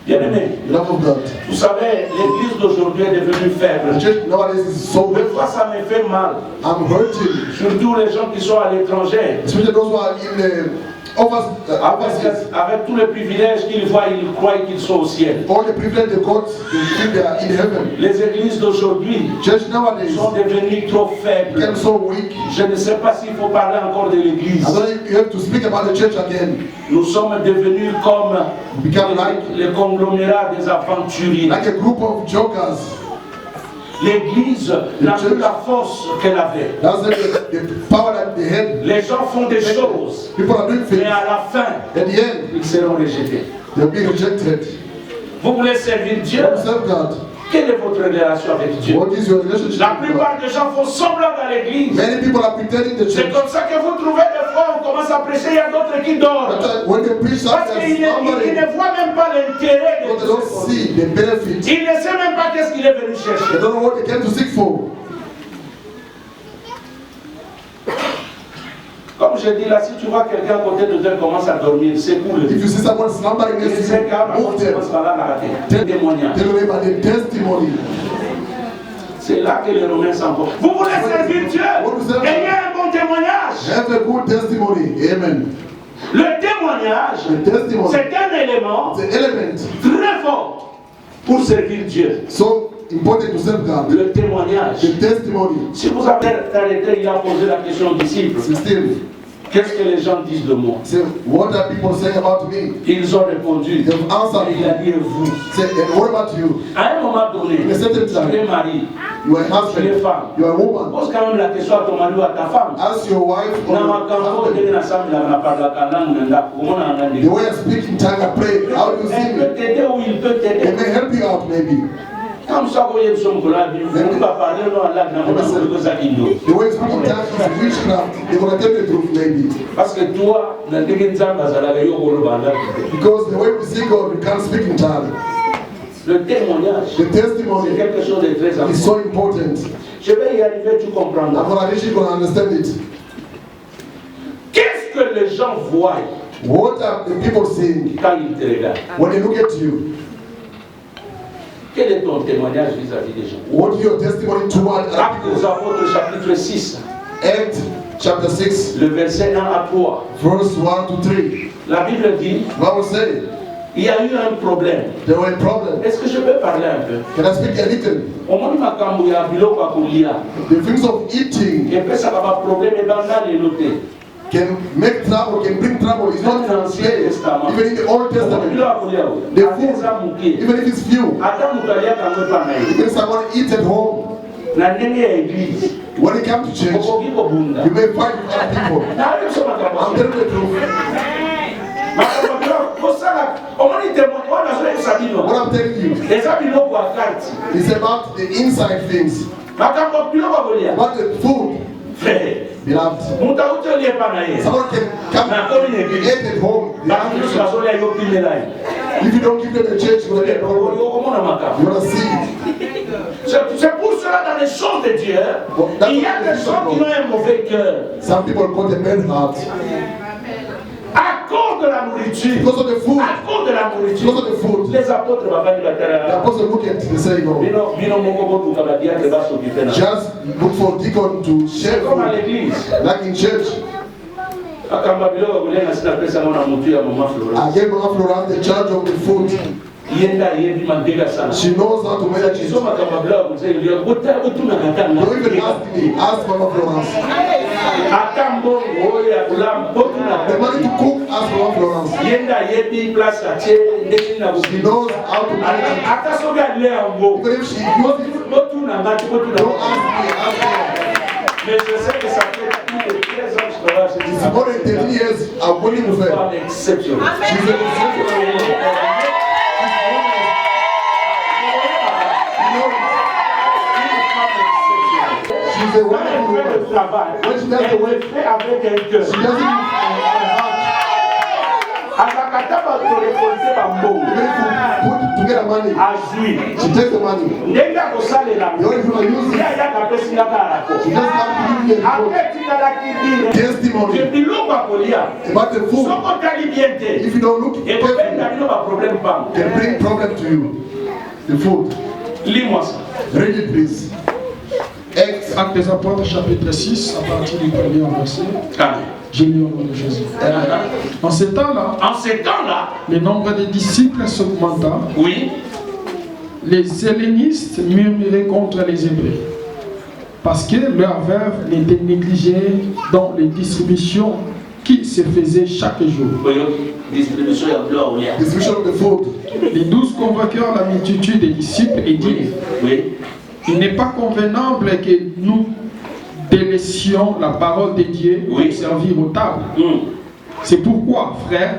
Bien-aimé, Love of God. vous savez, l'église d'aujourd'hui est devenue The faible. church nowadays is so Des weak. fois, ça me fait mal. I'm hurting. Surtout les gens qui sont à l'étranger. Especially those who are in the overseas. Avec tous les privilèges qu'ils voient, ils croient qu'ils sont au ciel. All the privilege they got, they think they are in heaven. Les églises d'aujourd'hui Church nowadays sont devenues trop faibles. became so weak. Je ne sais pas s'il faut parler encore de l'église. I don't think you have to speak about the church again. Nous sommes devenus comme Become like les conglomérats des aventuriers. a group of jokers. L'église n'a plus la force qu'elle avait. That's the power that they had. Les gens font des choses, People are doing mais things. à la fin, At the end, ils seront rejetés. they'll be rejected. Vous voulez servir Dieu? You serve God. Quelle est votre relation avec Dieu? What is your relationship La with God? plupart des gens font semblant dans l'église. Many people are pretending the C'est church. comme ça que vous trouvez des fois, on commence à prêcher, il y a d'autres qui dorment. When they preach Parce something, qu'ils somebody ne voient même pas l'intérêt de because they tout don't ça. see the benefit. Ils ne savent même pas qu'est-ce qu'il est venu They chercher. don't know what they came to seek for. Comme je dis là, si tu vois quelqu'un à côté de toi commence à dormir, c'est cool. If you see someone slumbering Il next to sait you, qu'à move them. Tel témoignage. Tell them about the testimony. C'est là que les Romains s'en vont. Vous voulez servir Dieu? Ayez un bon témoignage. Have a good testimony. Amen. Le témoignage, The testimony, c'est un élément the element très fort pour servir Dieu. so important to serve God. Le témoignage. The testimony. Si vous avez arrêté, il a posé la question aux disciples. 16. Qu'est-ce que les gens disent de moi? Say, what are people saying about me? Ils ont répondu. They've answered Et il a dit et vous. Say, and what about you? À un moment donné, In a certain time, tu es marié, you are a tu es husband, femme. you are a woman. Pose quand même la question à ton mari ou à ta femme. Ask your wife or Na your makambo husband. ndenge na sambi na parla kanang nenda kumona The ngandi. way I speak in tongue, I pray. How do you see Elle peut me? t'aider ou il peut It t'aider. may help you out, maybe. Comme ça, vous voyez, on va parler non à l'acte, on va se le faire indo. The way you speak in tongue is witchcraft. They're going to tell you the truth, maybe. Parce que toi, na ndenge nzamba zalaka yo ko lo banda. Because the way we see God, we can't speak in tongue. Le témoignage, The c'est testimony quelque chose de très is important. so important. Je vais y arriver, tu I'm comprendras. going to actually going to understand it. Qu'est-ce que les gens voient What are the people seeing quand ils te regardent? when they look at you? Quel est ton témoignage vis-à-vis des gens? What is your testimony toward other Actes des people? Apôtres, chapitre 6, Acts chapter 6, le verset 1 à 3. verse 1 to 3. La Bible dit, Bible says il y a eu un problème. there were a problem. Est-ce que je peux parler un peu? Can I speak a little? Omoni makambo ya biloko ya kolia. The things of eating Epesaka ba problème ebanda lelo te. can make trouble, can bring trouble. It's not Dans l'Ancien translated. Testament. Even in the Old Omoni Testament, biloko ya kolia o. The Ateza muke. even if it's few, Ata mutu aliaka ngo pa na ye. even someone eats at home, Na ndenge ya église. when it comes to church, Okoki kobunda. you may fight with other people. Na yo so makambo. I'm telling you the truth. Makambo biloko kosala. Omoni témoignage wana so yebisa bino. What I'm telling you Eza biloko ya kati. is about the inside things, Makambo biloko ya kolia. about the food, Frère. beloved. Mutu auti olie pa na ye. Someone can come and eat at home. They have Bato nyonso to- bazolia yo pimela ye. If you don't give them a church, you're going to get a problem. Okomona makambo. You're going to see it. C'est pour cela dans les choses de Dieu, il y a des gens qui ont un mauvais cœur. Some people call the bad heart À cause de la nourriture, because of the food. à cause de la Because nourriture, of the food. les apôtres bavandi The batala. apostle look at the saying, oh, Bino moko botuka badiatre basokipe na. just look for deacon to share Comme à food, l'église. like in church. Akamba biloko kolia na sina pesa ngona mutu ya mama Florence. I gave Mama Florence the charge of the food. Yenda yebi mandega sana. She knows how to manage it. So makamba biloko kuze ilio bota utuna katana. Don't even ask me, ask Mama Florence. Atambo oya kulam botuna. The money to cook, ask Mama Florence. Yenda yebi place atie ndeki na She knows how to manage it. ata soki alie yango Even if she knows it, botuna ngati botuna don't ask me, ask her. mais je sais que ça fait plus de 13 ans que je travaille chez It's more than 13 years I'm working with her. femme exceptionnelle. She's an exceptional woman. She's a Quand wonderful elle fait le woman. travail, When she does the elle work, le fait avec un cœur. she doesn't use her heart. Akakata bakorekolite bambongo Even if you put together money, azwi she takes the money. ndenge akosalela The only people use ye it, ayaka apesingaka rako she doesn't have to give you the ate report. etingalaki dine Testimony biloko akolia about the food. soko otali bien te If you don't look ekobenga carefully, bino baproblème pango. it can bring problem to you. The food. Lis-moi ça. Read it, please. Acts. Actes des Apôtres, chapitre 6, à partir du premier verset. Amen. Je lis au nom de Jésus. En ces temps-là, En ces temps-là, le nombre des disciples s'augmenta. oui, Les hellénistes murmuraient contre les Hébreux parce que leurs veuves étaient négligées dans les distributions qui se faisaient chaque jour. distribution ya gloire, oui. Distribution of the food. Les 12 convoquèrent la multitude des disciples et dirent: Oui. il n'est pas convenable que nous délaissions la parole de Dieu pour Oui. servir aux tables. Hmm. C'est pourquoi, frères,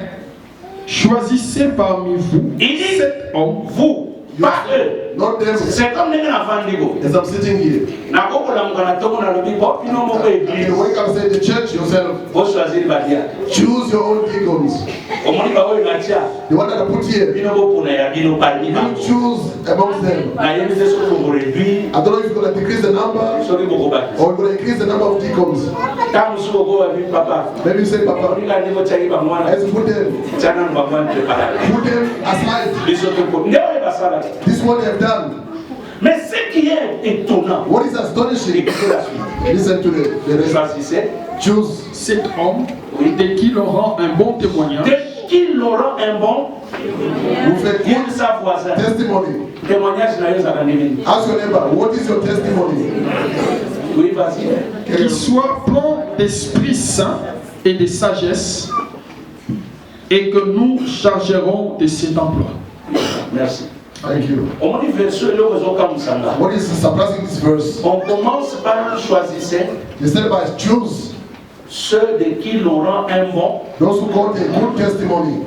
choisissez parmi vous Il dit, 7 hommes vous, pas eux. Not them. C'est comme les gens avant Ligo. As I'm sitting here. Nakokolamuka na tongo na lobi bo bino moko You église. can wake up and say the church yourself. Bo choisir badia. Choose your own deacons. Omoni ba oyo natia. The one that I put here. Bino bo pona ya bino parmi You ba. choose amongst them. Na yebi zeso ko réduire. I don't know if you're going to decrease the number Soki boko ba. or you're going to increase the number of deacons. Tamu suko go abi papa. Maybe you say, Papa, Onika ndiko chaki ba mwana. let's put them Préparer. Put them aside. This is what they have done. Mais ce qui est étonnant, What is astonishing? écoutez la suite. Listen to the rest. Choisissez Choose 7 hommes de qui leur rend un bon témoignage. de qui l'aura un bon who fait Dieu good de sa voisin. testimony. Témoignage na yeza kanini. Ask your neighbor, what is your testimony? Oui, vas-y. Qui soit plein d'Esprit Saint et de sagesse et que nous chargerons de cet emploi. Merci. Thank you. On dit verset le réseau comme ça. What is surprising this verse? On commence par choisir He said by choose ceux de qui l'on rend un bon, those who got a good testimony,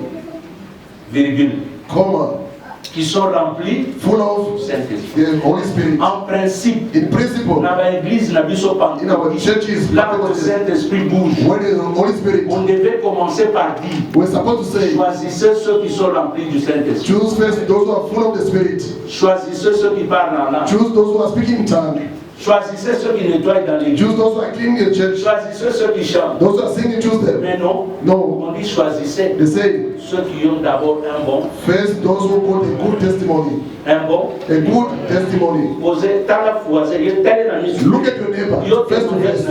virgule, comma, qui sont remplis full of du Saint-Esprit. the Holy Spirit. En principe, In principle, dans l'église, la in our churches, là où le Saint-Esprit bouge, when the Holy Spirit, on devait commencer par dire, we're supposed to say, choisissez ceux qui sont remplis du Saint-Esprit. choose first those who are full of the Spirit. Choisissez ceux qui parlent en langue. Choose those who are speaking in tongue. Choisissez ceux qui nettoient dans l'église. Choose those who are cleaning the church. Choisissez ceux qui chantent. Those who are singing, choose them. Mais non, No, on dit choisissez they say, ceux qui ont d'abord un bon, first those who got a good testimony. un bon. A good testimony. Posez tant la foi, c'est tel la mission. Look at your neighbor, Yo face to face.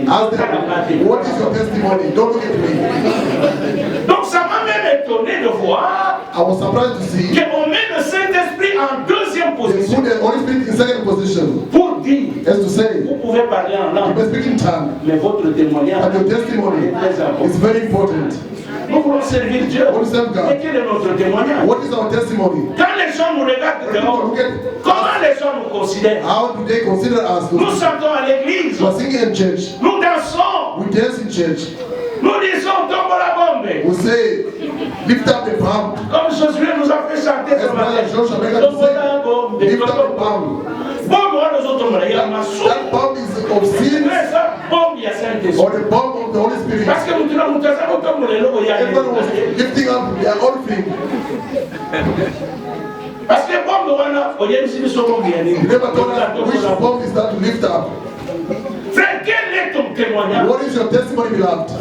Ask them, what is your testimony? Don't look at me. Donc ça m'a même étonné de voir I was surprised to see qu'on met le Saint-Esprit en deuxième they position put the Holy Spirit in second position. pour dire, As to say, vous pouvez parler en you langue, may speak in tongue, mais votre témoignage but your testimony est très important. is very important. Nous voulons servir Dieu. What is that, God? Et quel est notre témoignage? What is our testimony? Quand les gens nous regardent When people dehors, look at comment les gens nous considèrent? how do they consider us? Nous chantons à l'église, We are singing in church. nous dansons, We dance in church. nous disons tombe la bombe. We say, lift up the palm. Comme Josué nous a fait chanter ce As brother Joshua made matin. us Tombe la bombe, say, lift up the tombe palm. bombe, nous autres, il y a ma soupe. That palm is of sin Mais ça, bombe, il y a Saint-Esprit. or the palm of the Holy Spirit. Parce que nous disons, nous avons tombe les lois, il y a Everyone was lifting up their own thing. Parce que bombe, on a, il y a une situation qui est You never told us which palm is that to lift up. Frère, quel est ton témoignage? What is your testimony, beloved?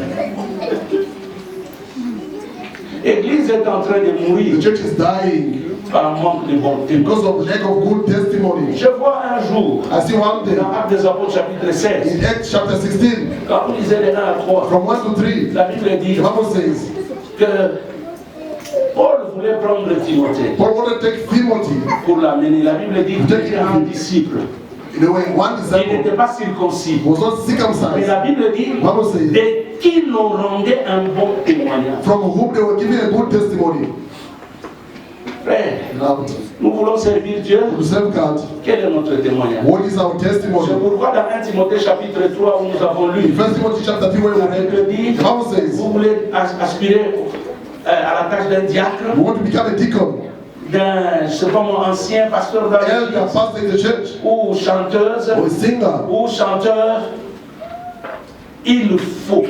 L'église est en train de mourir The church is dying par manque de bon témoin. because of lack of good testimony. Je vois un jour, I see one day dans Actes des Apôtres chapitre 16, in Acts chapter 16, quand vous lisez les 1 à 3, from 1 to 3, la Bible dit the Bible says, que Paul voulait prendre Timothée Paul wanted to take Timothy. pour l'amener. La Bible dit qu'il était un disciple. There were one Il disciple n'était pas circoncis. who was not Mais circumcised, la Bible dit Bible says, de qui l'on rendait un bon témoignage. from whom they were giving a good testimony. Frère, Beloved, nous voulons servir Dieu. to serve God. Quel est notre témoignage? What is our C'est testimony? pourquoi dans 1 Timothée chapitre 3 où nous avons lu, In 1 Timothy chapter 3, where we la read, Bible dit, the Bible says, vous voulez aspirer à la tâche d'un diacre, we want to become a deacon, d'un, je sais pas moi, ancien pasteur dans elder, l'église, pastor in the church, ou chanteuse, or a singer. ou chanteur. Il faut,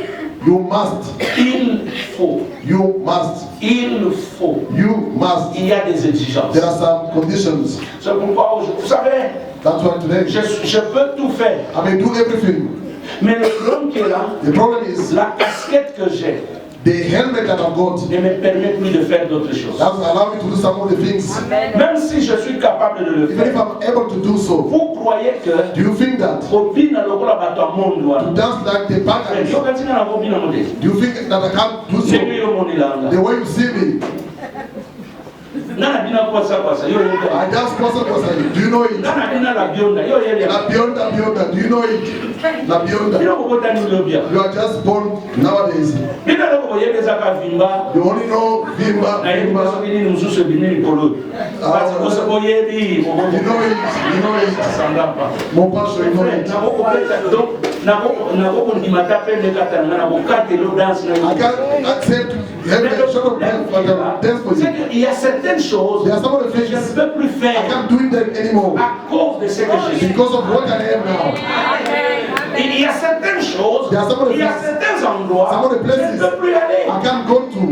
You must, il faut, you must, il faut. you must. Il y a des exigences. There are some conditions. C'est pourquoi, vous savez, That's why today je peux tout faire, I may do everything. mais le problème qui est là, The problem is la casquette que j'ai the helmet that I've got ne me permet plus de faire d'autres choses. doesn't allow me to do some of the things. Même si je suis capable de le Even faire, if I'm able to do so, vous croyez que do you think that Obina lokola bato a monde to wana. dance like the pagans, Yo katina na Obina mode. do you think that I can't do Ndenge so? yo moni langa. The way you see me, Nana bina kwasa kwasa yo I yele. dance person. Do you know it? Nana bina la bionda yo yele. La bionda, do you know it? La bionda. Bina ko bota ni lobia. You are just born nowadays. Bina loko yele zaka vimba. You only know Vimba, Na yele Vimba. baso bini mususu bini polo. Bati ko se boyebi. You know it. Sangapa. Mon pastor, you know it. Na ko beta donc na ko ndimata pe ne katanga na ko kate lo dance na. I can't accept having a short of death, but I'll dance for C'est you. qu'il y a certaines choses There are some of the que je ne things peux plus I faire can't do them anymore à cause de ce que je suis. because of what I am now. Il y a certaines choses, There are some of the il y a places- certains endroits, some of the je ne places peux plus aller. I can't go to.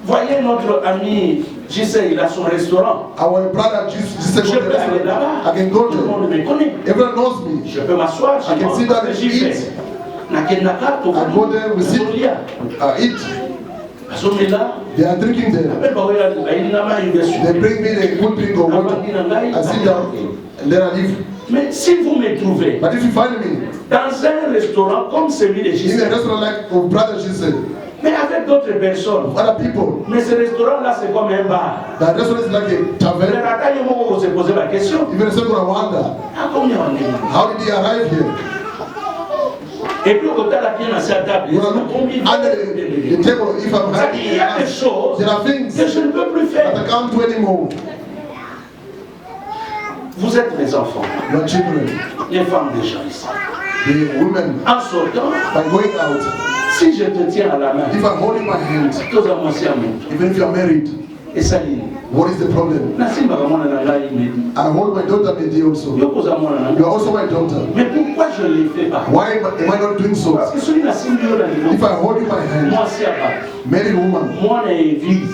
Voyez notre ami Gisèle, il a son restaurant. Our brother Jesus said, Je peux aller là-bas. I can go Tout le there. monde me connaît. Everyone knows me. Je peux m'asseoir I chez can moi. sit down parce que and j'y eat. vais. Nakendaka, I go there, we sit, eat. Asomela, They are drinking there. ape bawela bayinama They yubesu. bring me the good drink or water. I sit down and then I leave. Mais si vous me trouvez But if you find me dans un restaurant comme celui de in a Gisèle, restaurant like of brother Jesus, mais avec d'autres personnes, other people, mais ce restaurant-là, c'est comme un bar. that restaurant is like a Mais tavern. la taille, on va se poser la question. Even the second I wonder, À combien on est? how did he arrive here? Et puis, au total, bien à sa table. When I look under the table, if I'm having Il y a des choses there are things que je ne peux plus that faire. I can't do anymore. Vous êtes mes enfants, Your children, les femmes déjà ici. the women, En sortant, by going out, si je te tiens à la main, if I'm holding my hand, tous à moi, c'est à moi. even if you're married, Et Saline, what is the problem? Nassim Bagamon a la il I hold my daughter Mehdi also. me pose à moi la You are also my daughter. Mais pourquoi je ne les fais pas? Why am I not doing so? Parce que celui Nassim Biola, If I hold in my hand, moi c'est à part. married woman, Moi na église.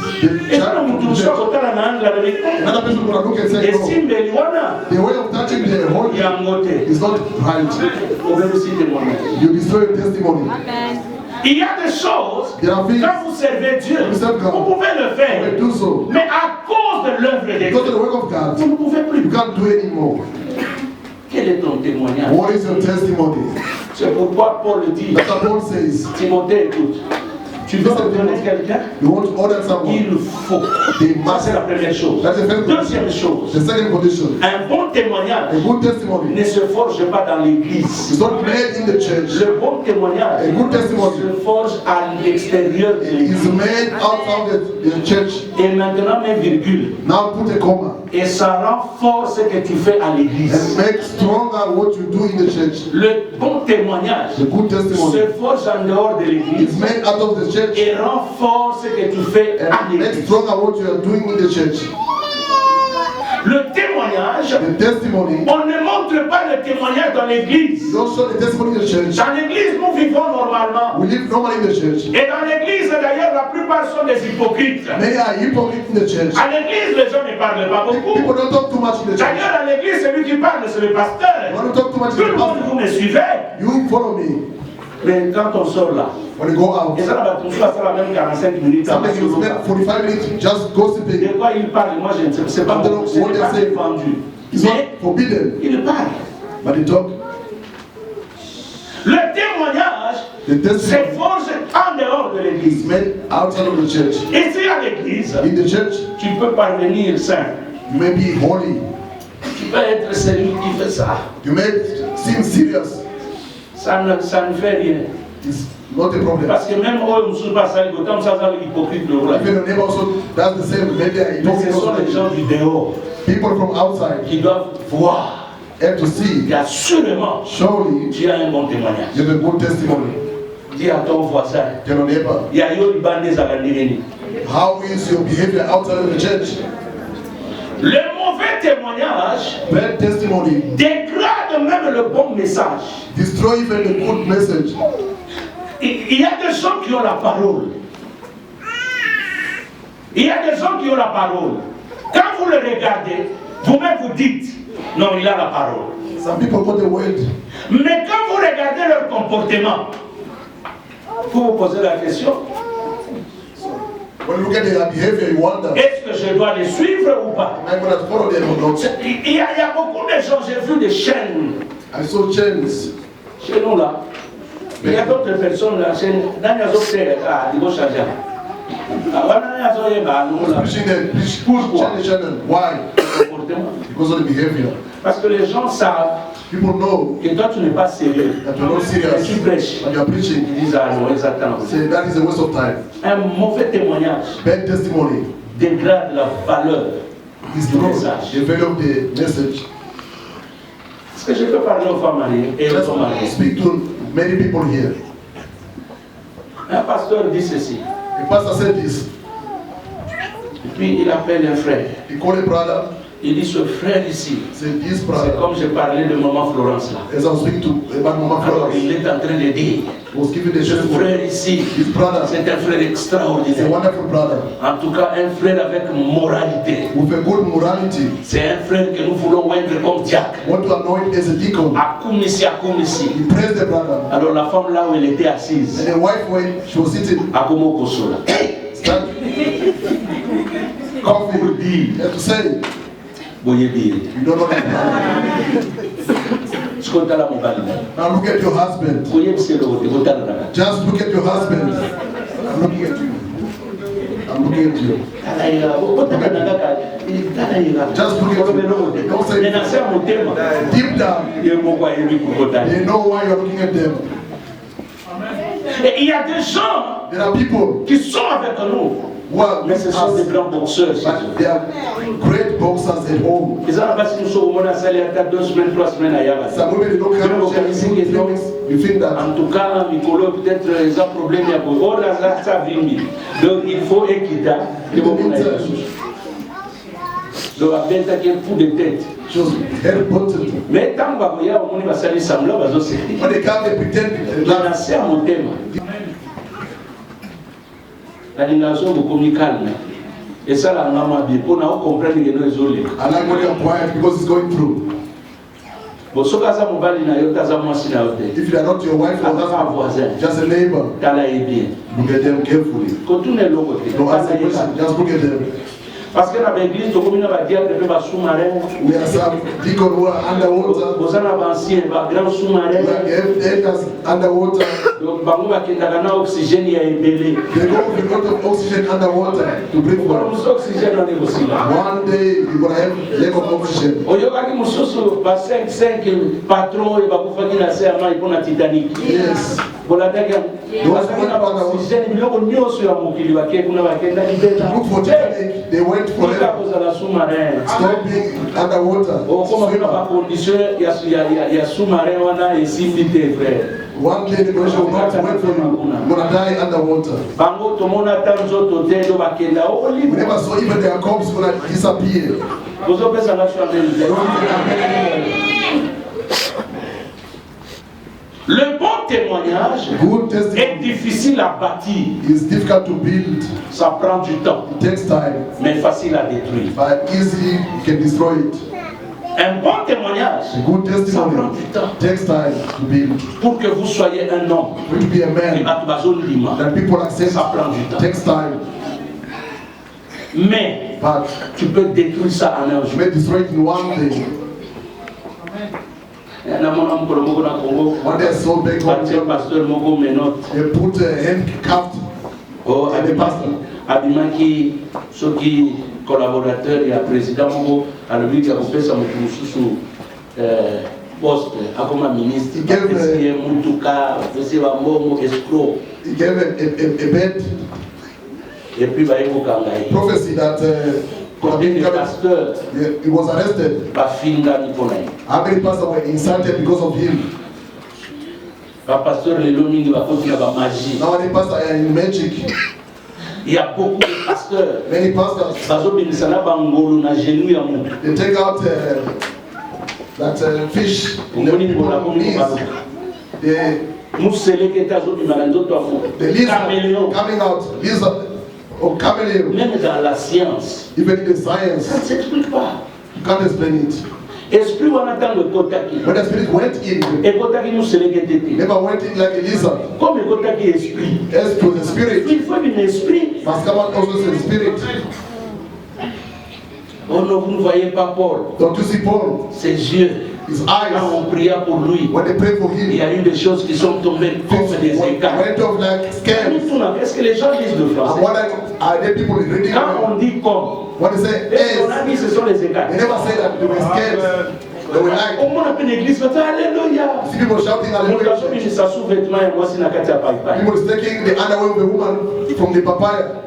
Et ça nous touche au total na anga la another person will look and say, Et no, si Meliwana, the way of touching the whole il y a un côté. is not right. Au même aussi témoignage. You destroy your testimony. Il y a des choses, There are things quand vous servez Dieu, You serve God. vous pouvez le you faire. may do so. Mais à cause de l'œuvre de Because of Dieu, the work of God, vous ne pouvez you plus. can't do anymore. Quel est ton témoignage? What is your testimony? C'est pourquoi Paul dit, That's what Paul says. Timothée, écoute, tu veux ordonner quelqu'un? You want to order someone. Il faut. They Ça, must. c'est la première chose. That's the first Deuxième condition. chose, The second condition. un bon témoignage A good testimony ne se forge pas dans l'église. is not made in the church. Le bon témoignage A good testimony se forge à l'extérieur de is l'église. made outside the church. Et maintenant, mais virgule. Now put a comma Et ça renforce ce que tu fais à and l'église. make stronger what you do in the church. Le bon témoignage The good testimony se forge en dehors de is l'église made out of the church et renforce ce que tu fais à and make l'église. stronger what you are doing in the church. Le témoignage, The testimony, on ne montre pas le témoignage dans l'église. don't show the testimony in the church. Dans l'église, nous vivons normalement. We live normally in the church. Et dans l'église, d'ailleurs, la plupart sont des hypocrites. Many are hypocrites in the church. À l'église, les gens ne parlent pas beaucoup. People don't talk too much in the church. D'ailleurs, à l'église, celui qui parle, c'est le You pasteur. want to talk too much Tout in le the monde, pastor? vous me suivez. You follow me. Mais quand on sort là, When you go out, et ça va tout ça la même 45 minutes. sometimes you spend 45 minutes just gossiping. De quoi il parle, moi je ne sais pas, c'est pas bon, ce n'est pas défendu. It's not Mais forbidden, il parle. but they talk. Le témoignage The se testimony forge en dehors de is l'église. made outside of the church. Ici à l'église, In the church, tu peux parvenir saint. you may be holy. Tu peux être celui qui fait ça. You may seem serious. Ça ne fait rien. It's not a problem. Parce que même eux, on ne sait pas ça, ils comme ça, ça hypocrite le rôle. Even your neighbor also does the same. Maybe I Mais ce sont les gens du dehors people from outside qui doivent voir have to see. qu'assurément Surely, tu as un bon témoignage. you have a good testimony. Dis à ton voisin, Tell your neighbor, il y a eu une bande des Alandirini. how is your behavior outside of the church? Le mauvais témoignage Bad testimony dégrade même le bon message. destroy even the good message. Il y a des gens qui ont la parole. Il y a des gens qui ont la parole. Quand vous le regardez, vous-même vous dites, non, il a la parole. Some people got the word. Mais quand vous regardez leur comportement, vous vous posez la question, When you look at their behavior, you wonder, est-ce que je dois les suivre ou pas? am I going to follow them or not? Il y a beaucoup de gens, j'ai vu des chaînes I saw chains. chez nous là. Il y a d'autres personnes là, chez nous, dans les autres terres, ils vont changer. Preaching them, change the channel. Why? Because of the behavior. Parce que les gens savent People know que toi tu n'es pas sérieux. that you're not Mais serious tu prêches. when you're preaching. Ils disent ah non, exactement. Say that is a waste of time. Un mauvais témoignage Bad testimony dégrade la valeur is du wrong. message. The value of the message. Est-ce que je peux parler aux femmes mariées et aux Let's hommes mariés? speak to many people here. Un pasteur dit ceci. The pastor said this. Et puis il appelle un frère. He called a brother. Il dit ce frère ici. Said this C'est brother. comme je parlais de maman Florence là. As I was speaking to about Mama Alors Florence, il est en train de dire, he was giving the ce testimony. frère ici, This brother c'est un frère is a extraordinaire. wonderful brother En tout cas, un frère avec moralité. with a good morality. C'est un frère que nous voulons oindre comme diacre. Want to anoint as a deacon. À Koumisi. He praised the brother. Alors la femme là où elle était assise, And the wife, when she was sitting, à Komokoso là. stand, Pour coffee, dire, he had to say, voyez dire, you don't know that brother. ce qu'on t'a là mon bali. Now look at your husband. Voyez que c'est le votant là. Just look at your husband. I'm looking at you. I'm looking at you. Just look at you. Don't say deep down. They know why you're looking at them. Et il y a des gens There are people qui sont avec nous, who are mais with ce sont des us, grands boxeurs. but they are great boxers at home. Ils ont passé nous sommes au Salé à 2 semaines, 3 semaines à Yaba. Some women they don't come to church in 3 weeks. You think that En tout cas, Nicolo, peut-être, ils ont un problème. Oh là là, ça vient. Donc, il faut équiter. Donc, après, il y a un coup de tête. just head button. Mais tant que vous avez un salut semblant, vous avez When they come, they pretend un lancé à mon thème. La nation beaucoup plus calme. Et ça, là, on a bien. On a compris que nous sommes I like when they are quiet because it's going through. bon, ce cas, ça m'a dit, If they are not your wife or husband, just a neighbor, look at them carefully. Don't ask the question, just look at them. Parce que dans l'église, nous avons des sous-marins. We have some deacon who are underwater. Vous avez ancien, grand sous-marin. We have elders underwater. Donc, bango bakenda na oxygène ya ebele. They go with a lot of oxygen underwater to breathe Pour for. nous oxygène on est aussi là. One day you're gonna have lack of oxygen. Oyokaki mususu ba 5 patron et ba kufaki na serment pour na Titanic. Yes. Bolataka. Basakina ba oxygène biloko nyonso ya mokili bake kuna bakenda libeta. Look for Titanic. They went for Pour it. kozala sous-marin. Stop being underwater. Okoma kuna ba condition ya sous-marin wana esimbi te frère. One day the question will not wait for you. You're gonna die underwater. Bango tomona tanzo to te do bakenda o We libre. never saw even their corpse gonna disappear. Bozo pesa na chambele. Le bon témoignage Good est testimony difficile à bâtir. is difficult to build. Ça prend du temps, It takes time, mais facile à détruire. but easy you can destroy it. Un bon témoignage A good ça prend testimony du temps takes time to build. pour que vous soyez un homme. For you to be a Et man that people accept ça prend du temps. takes time, Mais but tu peux détruire ça en un you jour. may destroy it in one day. One day I saw back home, Pasteur Moko Menot. they put a handcuffed Oh, and the pastor. Abimaki, ceux qui collaborateurs et président Moko, à lui qui a coupé sa sous poste, à comme ministre, Il gave, Moutuka, Mbongo, escroc, He gave a bad et puis Baïko Kangaï. prophecy that Combien de pasteurs, he was arrested. Bafinga Nikolai. How many pastors were insulted because of him? Pasteur Lelo Mingi Bakoti na magie. Now many pastors are in magic. Il y a beaucoup de pasteurs. Many pastors, Bazo Binisana Bangolo na genou ya mou. they take out that fish in the Ngoni people's Mbola knees. They The lizard Caméléon. coming out, lizard or chameleon, Même dans la science, even in the ça ne science, s'explique pas. you can't explain it. Esprit on attend le kotaki. When the spirit went in, Et kotaki nous sélecté. never went in like a lizard. Comme le kotaki esprit. As to the spirit, Il faut un esprit. must come out also as the spirit. Oh non, vous ne voyez pas Paul. Don't you see Paul? Ses yeux. His Quand eyes, on pria pour lui, when they pray for il y him, a eu des choses qui sont tombées comme des écarts. went off like scales. Est-ce que les gens lisent le And français? what are the people reading? Quand on dit comme, When they say est-ce qu'on a yes, dit ce sont les écarts? they never say that they were scales. They were like, Au moins, une église, mais alléluia. see people shouting Mon garçon, hallelujah. il sa sous-vêtement et moi, c'est la carte à paille. People is taking the underwear of the woman from the papaya.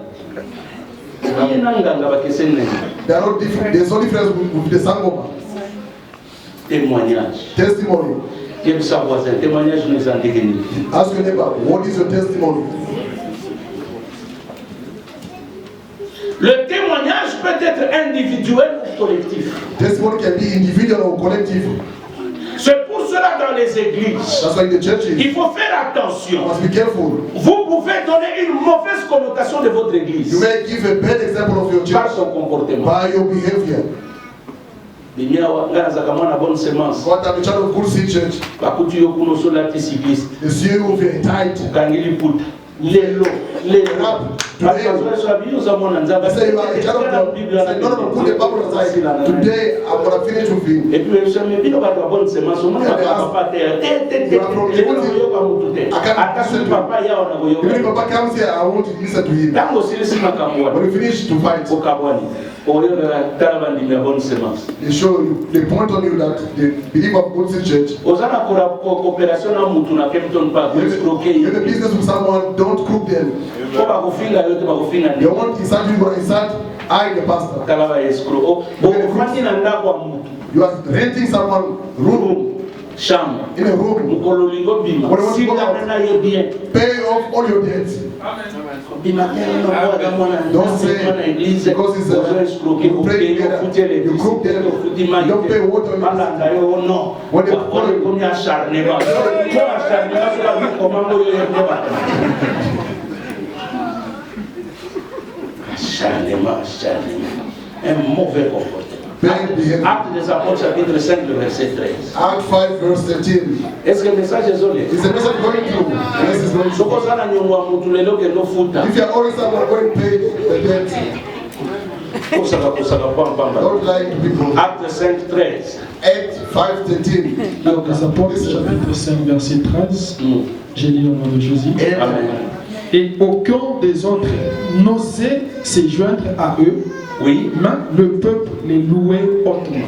They are not different. There's no difference with the sangoma. Témoignage. Testimony. Quel sa voisin, témoignage nous en dégaine. Ask your neighbor, what is your testimony? Le témoignage peut être individuel ou collectif. Testimony can be individual or collective. C'est pour cela dans les églises, That's why in the churches, you il faut faire attention. must be careful. Vous pouvez donner une mauvaise connotation de votre église You may give a bad example of your par church son comportement. by your behavior. Bonne semence. What I'm trying to good seed church, Bakuti yokuno solati cycliste. the CEO of your tight, Kangili put. Lelo, lelo. rap, Today, you say you are a child of God. You say, no, put the Bible aside. Today, I'm going to finish with you. Et puis, je me dis, on va avoir bonne semence. On va pas terre. If Papa comes here, I want to listen to him. When we finish to fight, they show you, they point on you that the believer of God's church. You have a business with someone, don't crook them. They want inside you, but inside I, the pastor. You are renting someone room. Chambre. In a room. Pay off all your debts. Don't say because it's you pray together, you cook them, you don't pay water. When they call you, un mauvais comportement. Acte des Apôtres chapitre 5 le verset 13. Act 5 verse 13. Est-ce que le message est zonné? Is the message going through? Yes, it's going through. If you are always someone going to pay the debt, don't lie to people. Acte 5 13. Act 5 13. Acte des Apôtres chapitre 5 verset 13. J'ai lu au nom de Jésus. Amen. Et aucun des autres n'osait se joindre à eux. Oui. Mais le peuple les louait hautement.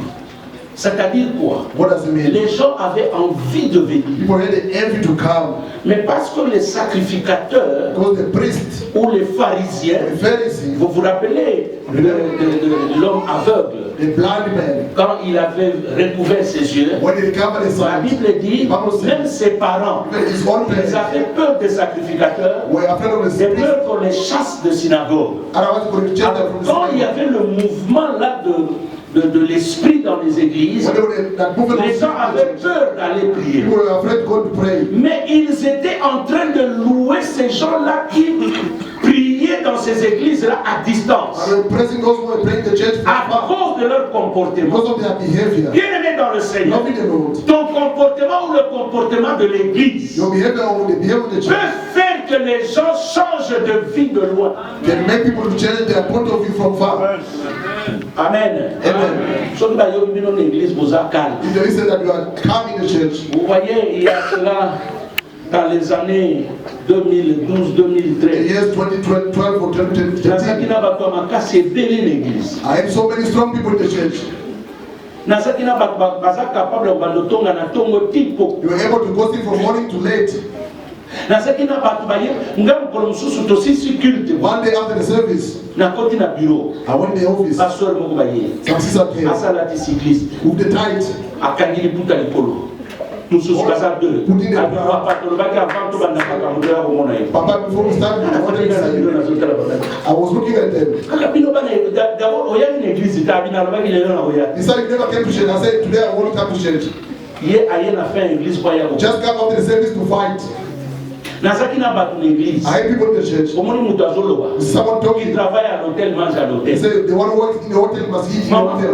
C'est-à-dire quoi? What does it mean? Les gens avaient envie de venir. People had the envy to come. Mais parce que les sacrificateurs Because the priests, ou les pharisiens, the Pharisees, vous vous rappelez de l'homme aveugle, the blind man, quand il avait recouvert ses yeux, when he recovered his la sight, Bible dit, même ses parents, his own ils parents avaient peur des sacrificateurs, were afraid of the de priests. peur qu'on les chasse de synagogue. Otherwise, they would reject them from the Quand il y synagogue. avait le mouvement là de l'esprit dans les églises, When they were that movement les gens avaient peur d'aller prier. people were afraid to go to pray. Mais ils étaient en train de louer ces gens-là qui priaient dans ces églises-là à distance. And they were praising those who were praying the church À from far cause de leur comportement. because of their behavior. Bien-aimé dans le Seigneur, Loving the Lord. ton comportement ou le comportement de l'église Your behavior or the behavior of the peut church faire que les gens changent de vie de loin. can make people to change their point of view from far. Amen. Amen. Ceux qui ont dans l'église, vous avez calme. If they say that you are coming to church, Vous voyez, il y a cela dans les années 2012-2013. the years 2012 or 2013, I have so many strong people in the church. You You were able to go in from morning to late. One day after the service, I went in the office. Some sister came with the tithe. Papa, before we started, I wanted to say, I was looking at them. He said, you never came to church. I said, today I want to come to church. Just come after the service to fight. I have people in the church. Someone talking. He said, the one who works in the hotel must eat in the hotel.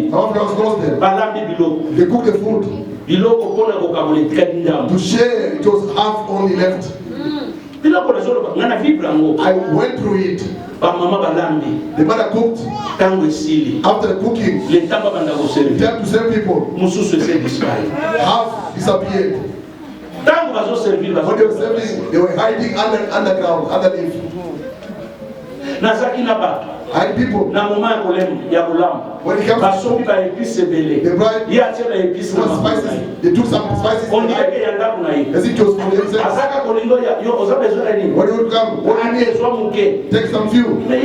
Mama Flowers knows them. They cook the food. To share, it was half only left. I went through it. The mother cooked. After the cooking, time to serve people. Half disappeared. When they were serving, they were hiding underground, underneath. I had people. When it comes to the bride, spices. They took some spices as it was for themselves. When you would come, what do you need? Take some few. He said,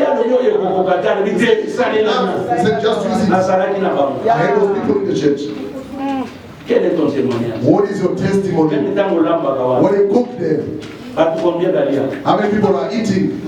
just use it. I had those people in the church. What is your testimony? When you cook there, how many people are eating?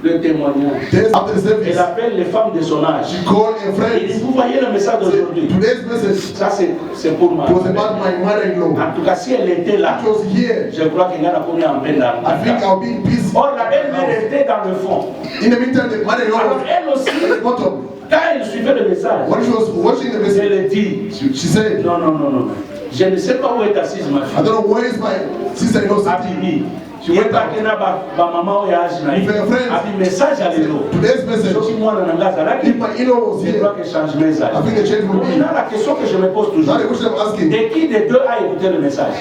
Le témoignage. After the service, elle appelle les femmes de son âge. She called a friend. Il dit, vous voyez le message d'aujourd'hui. Today's message. Ça c'est pour moi. It was about my mother-in-law. En tout cas, si elle était là, she was here. Je crois qu'il y en a combien en peine. I think I'll be in peace. Or la belle-mère était dans le fond. In the meantime, the mother-in-law was elle aussi. at the bottom. Quand elle suivait le message, when she was watching the message, elle dit, she said, non. Je ne sais pas où est assise ma fille. I don't know where is my sister-in-law sitting. She went out. With her friends. Message à Today's message. If my in-law was here, I think the change will be. Maintenant, la question que je me pose toujours, Now the question I'm asking, de qui des deux a écouté le message?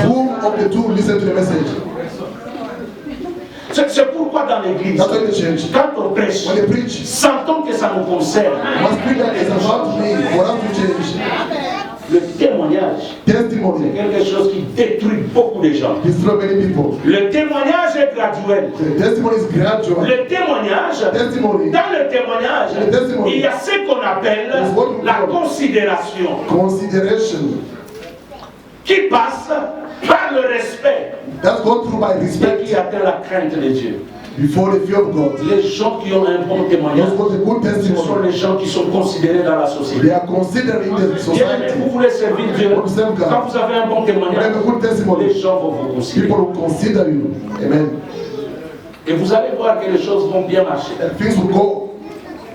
who of the two listened to the message? C'est pourquoi dans l'église, That's why the church, quand on prêche, when they preach, sentons que ça nous concerne. must be that it's about me, for us to change. Le témoignage, c'est Testimony quelque chose qui détruit beaucoup de gens. destroy many people. Le témoignage est graduel. The testimony is gradual. Le témoignage, Testimony, dans le témoignage, Le testimony. il y a ce qu'on appelle Is what we la call considération, consideration. qui passe par le respect That's gone through by et respect qui atteint la crainte de Dieu. before the fear of God. Les gens qui ont un bon témoignage, Those who have a good ce sont testimony, les gens qui sont considérés dans la they société. are considered in the Bien aimé, society. vous voulez servir Dieu. Quand vous avez un bon When you témoignage, have a good les testimony, gens vont vous considérer. people will consider you. Amen. Et vous allez voir que les choses vont bien marcher. And things will go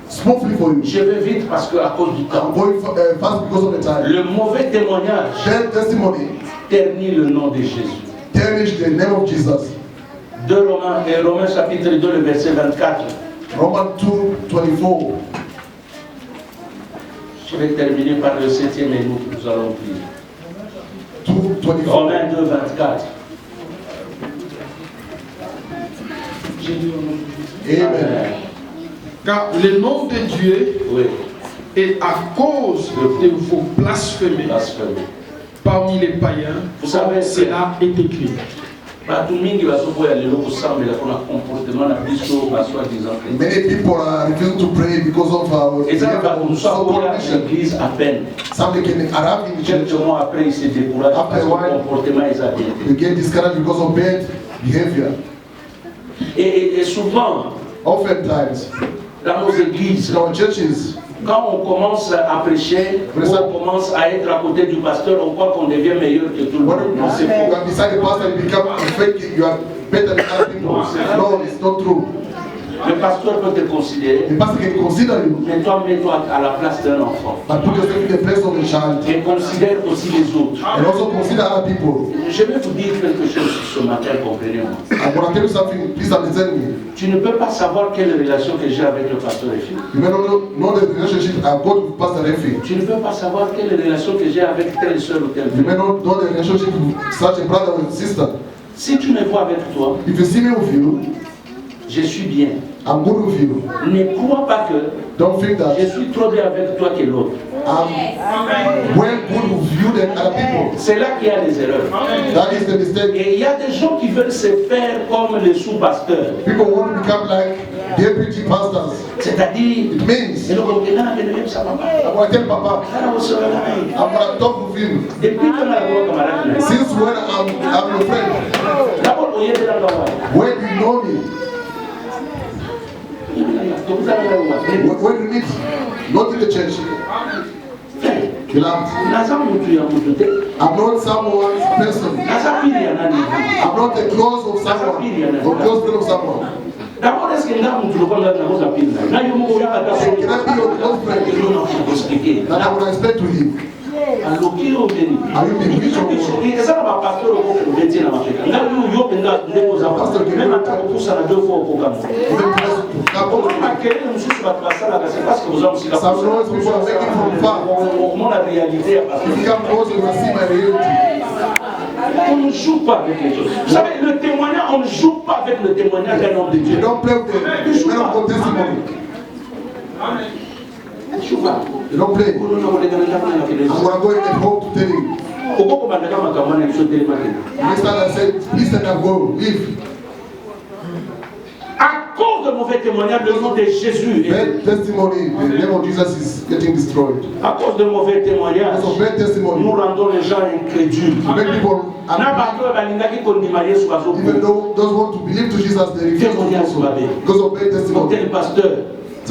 smoothly for you. Je vais vite parce qu'à cause du I'm temps, going fast because of the time. le mauvais témoignage Their testimony ternit le nom de Jésus. tarnish the name of Jesus. Romains chapitre 2, le verset 24. Romans 2:24. Je vais terminer par le 7e et nous allons prier. 2:24. Romains 2, 24. Amen. Car le nom de Dieu Oui, est à cause de vos blasphémies blasphème. parmi les païens. Vous savez, Cela est écrit. Batu mingi basoboya lelo kusambela kuna comportement na biso basoi-disant chrétien. Many people are refusing to pray because of our Eza batu saboya condition. l'église à peine. Some they can arrive in the church, Quelques mois après, ils se découragent parce que Après, ouais. le comportement est bien. they get discouraged because of bad behavior. Et souvent, Oftentimes, dans nos églises, in our churches, quand on commence à prêcher, ou on commence à être à côté du pasteur, on croit qu'on devient meilleur que tout le when monde. Non, c'est you faux. are beside the pastor, you become fake, you are better than other people. No, it's not true. Le pasteur peut te considérer, The pastor can consider you, mais toi, mets-toi à la place d'un enfant. but put yourself in the place of a child. Et considère aussi les autres. And also consider other people. Je vais vous dire quelque chose ce matin, comprenez-moi. I'm going to tell you something, please understand me. Tu ne peux pas savoir quelle relation que j'ai avec le pasteur Effie. You may not know the relationship I've got with Pastor Refi. Tu ne peux pas savoir quelle relation que j'ai avec telle soeur ou tel You may frère. not know the relationship with such a brother or sister. Si tu me vois avec toi, If you see me with you, je suis bien. I'm good with you. Ne crois pas que Don't think that je suis trop bien avec toi que l'autre. I'm well good with you than other people. C'est là qu'il y a des erreurs. That is the mistake. Et il y a des gens qui veulent se faire comme les sous-pasteurs. People want to become like deputy pastors. C'est-à-dire, It means et le comprenant, et le même ça va pas. I'm going to tell Papa, Alors, on se réveille. I'm going to talk with him. Depuis quand on a le camarade, Since when I'm your friend? d'abord, on y est dans le travail. When do you know me? When you meet, not in the church. Beloved, Naza mutu ya mutu te. I'm not someone's person. Naza pili ya nani. I'm not the close of someone, or close friend of someone. D'abord, est-ce que nga mutu lokwa nga nakoza pili na yo moko ya kata So can I be your close friend? yo na kuexpliquer. That I would expect to him. Aloki yo beni. Are you the bishop or eza na bapasteur oko beti na mafeka nga yo penga ndeko za pasteur même ata kopusa na deux fois okoka mo makelele mosusu bato basalaka c'est parce que boza mosika some noise people are making from far? okomona réalité ya If you pasteur come close, you will see my reality. on ne joue pas avec les choses. Vous savez, le témoignage, on ne joue pas avec le témoignage d'un homme de You Dieu. don't play with the man of God testimony. On ne joue pas. You don't play. On ne joue pas. I'm going to go and home to tell him. Next time I said, listen and go, leave. À cause de mauvais témoignages, le nom de Jésus est. Bad testimony, the name of Jesus is getting destroyed. À cause de mauvais témoignages, Because of bad testimony, nous rendons les gens incrédules. to make people even though those who want to believe to Jesus, they refuse to do so. Because of bad testimony. Tel pasteur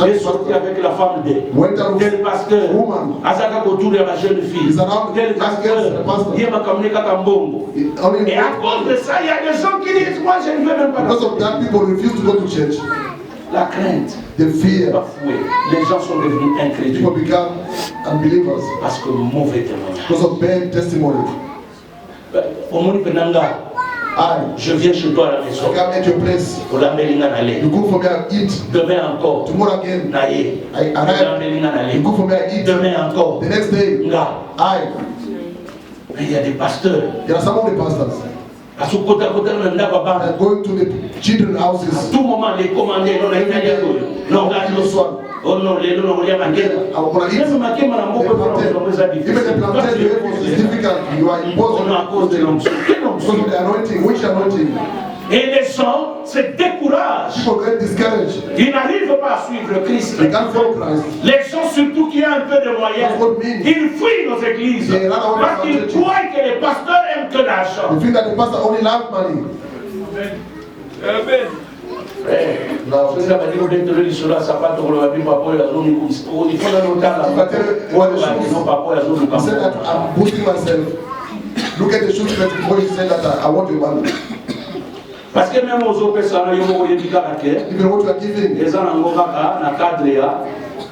est sorti avec la femme de Went out tel with pasteur woman. azaka kotour ya ba jeune fille Is around tel pasteur ye makamune kaka mbongo. Only Et à cause de ça, il y a des gens qui disent moi je ne veux même pas. because of that, people refuse to go to church. La crainte, The fear. bafouée. Les gens sont devenus incrédules People become unbelievers parce que mauvais témoignage. because of bad testimony. Omoni penanga Je viens chez toi à la maison. come at your place. Pour la melinga n'allait. You cook for me, I eat. Demain encore. Tomorrow again, Naïe. I La arrive. melinga n'allait. You cook for me, I eat. Demain encore. The next day, Nga. Mais il y a des pasteurs. there are some of the pastors À ce côté, même là, papa. that go to the children's À houses. tout moment, les commander. Non, Every day, non, this one. oh non, les non, il y a ma guerre. I wanna eat. Même ma guerre, madame, The plantain. Even the plantain, the effort is difficult. You are imposed On a à cause de l'onction. Quelle because of onction? the anointing. Which anointing? Et les gens se découragent. People get discouraged. Ils n'arrivent pas à suivre Christ. They can't follow Christ. Les gens, surtout qui ont un peu de moyens, That's what it means. ils fuient nos églises. They run away Parce from qu'ils churches. croient que les pasteurs aiment que l'argent. You think that the pastor only loves money? Frère, No. ce que dit au dentro di sola sapato con la Bibbia poi la zona in cui il fondo non dà la If I tell you what the shoes, non pa poi la zona he said that I'm boosting myself. Look at the shoes before you say that I want your money. parce que même aux autres personnes yo mo yebika la ke Even what you are giving, eza na ngoka na cadre ya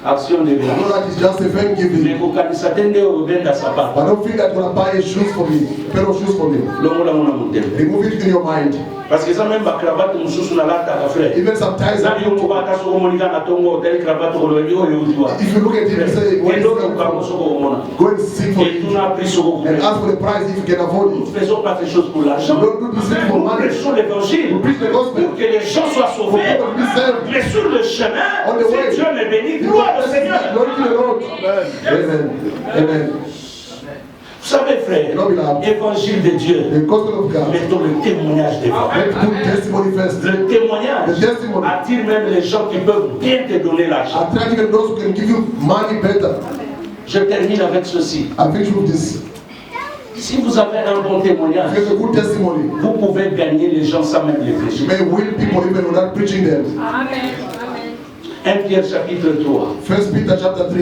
action de you know grâce. that is just a friend Mais giving. ko kanisa tende o benda sapato. But don't think that you're going to buy a shoes for me, pair of shoes for me. Longo la mona mutembe. Remove it in your mind. Parce que ça même ba cravate mususu na lata ka frère. Even sometimes, Ça yo mo ba ta so monika na tongo tel cravate ko lo yo yo utwa. if you look at it and say, what is Endo that ka mo for? so ko mona. Go and sing for Et it tu n'as pris ce que and ask for the price if you can afford Nous it. ne faisons pas ces choses pour l'argent. Don't do this thing for Nous money. prêchons l'évangile We preach the gospel. pour que les gens soient For sauvés. people to be saved. Mais sur le chemin, On the way. si Dieu me bénit, gloire au Seigneur. Glory to the Lord. Amen. Amen. Vous savez, frère, Non, beloved. évangile de Dieu, The gospel of God. mettons le témoignage devant. Let's put testimony first. Le témoignage The testimony. attire même les gens qui peuvent bien te donner l'argent. Attracting those who can give you money better. Je termine avec ceci. I finish with this. Si vous avez un bon témoignage, If you have a good testimony, vous pouvez gagner les gens sans même les you prêcher. may win people even without preaching them. 1 Pierre chapitre 3, 1 Peter chapter 3,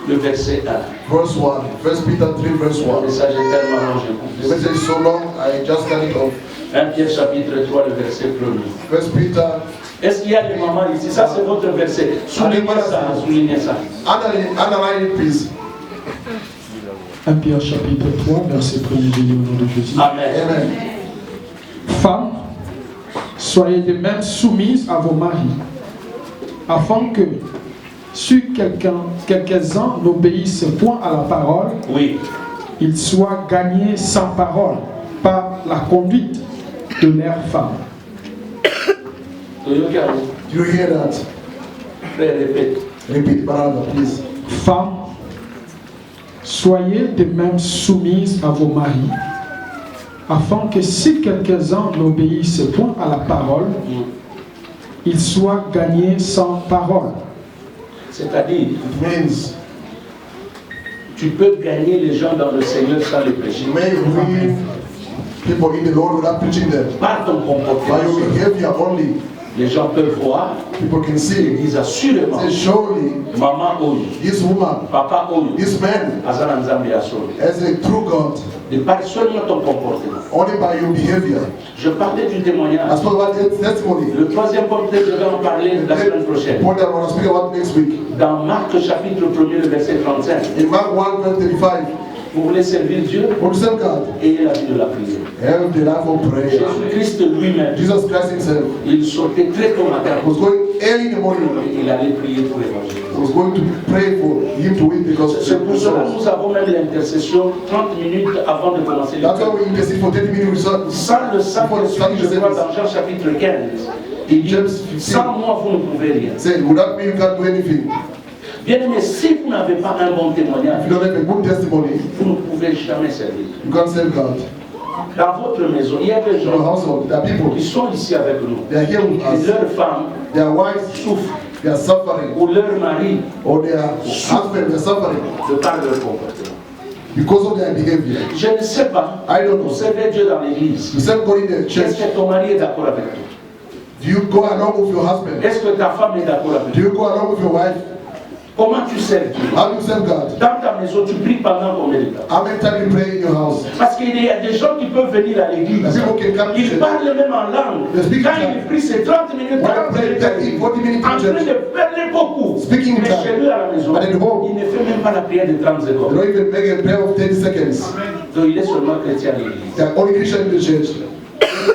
le verset 1. verse 1. 1 Peter 3, verse Le 1. message est tellement long, je The coupe. message is so long, I just cut it off. 1 Pierre chapitre 3, le verset 1er. 1 Peter, Est-ce qu'il y a des mamans ici? Ça, c'est votre verset. Soulignez ça, soulignez ça. underline it please. 1 Pierre chapitre 3, verset 1er, béni au nom de Jésus. Amen. Amen. Femmes, soyez de même soumises à vos maris, afin que, si quelques-uns n'obéissent point à la parole, Oui. ils soient gagnés sans parole par la conduite de leurs femmes. Toyoka, Do you hear that? frère, répète. Repeat, brother, please. Femmes, soyez de même soumises à vos maris, afin que si quelques-uns n'obéissent point à la parole, ils soient gagnés sans parole. C'est-à-dire, It means tu peux gagner les gens dans le Seigneur sans les prêcher. you may win people in the Lord without preaching them. Par ton By comportement, your behavior only, les gens peuvent voir people can et see. disent assurément, Say, surely, maman oyo, this woman, papa oyo, this man, azana nzambe ya solo. as a true God, De par seulement ton comportement. only by your behavior. Je parlais du témoignage. As for about testimony, Le troisième point, peut-être je vais en parler la semaine prochaine. point that I want to speak about next week. Dans Marc chapitre 1er, le verset 35, In Mark 1, verse 35, vous voulez servir Dieu, for the same God, ayez la vie de la prière. have the life of prayer. Jésus-Christ lui-même, Jesus Christ himself il sautait très tôt matin was going early in the morning. et il allait prier pour l'évangile. He was going to pray for him to win because C'est pour cela que nous avons même l'intercession 30 minutes avant de commencer le that's why culte. we intercede for 30 minutes. Sans le Saint-Esprit, je crois dans Jean chapitre 15, il dit, sans moi vous ne pouvez rien. Say, without me you can't do anything. Bien aimé, si vous n'avez pas un bon témoignage, If you don't have a good testimony, vous ne pouvez jamais servir. you can't serve God. Dans votre maison, il y a des In your gens household, there are people, qui sont ici avec nous. they are here with Et us. leurs femmes Their wives, souffrent, they are suffering, ou leurs maris, or their husband, they are suffering de par leur comportement. because of their behavior. Je ne sais pas, I don't vous know. servez Dieu dans l'église. You serve God in the Est-ce church. que ton mari est d'accord avec toi? Do you go along with your husband? Est-ce que ta femme est d'accord avec Do toi? you go along with your wife? Comment tu sers Dieu? How do you serve God? Dans ta maison, tu pries pendant combien de temps? How many times you pray in your house? Parce qu'il y a des gens qui peuvent venir à l'église. Ils parlent même en langue. Quand ils prient, c'est 30 minutes, 40 minutes. En train de parler beaucoup. Mais chez lui à la maison, il ne fait même pas la prière de 30 secondes. Don't even make a prayer of 30 seconds. Donc il est seulement chrétien à l'église. They are only Christian in the church.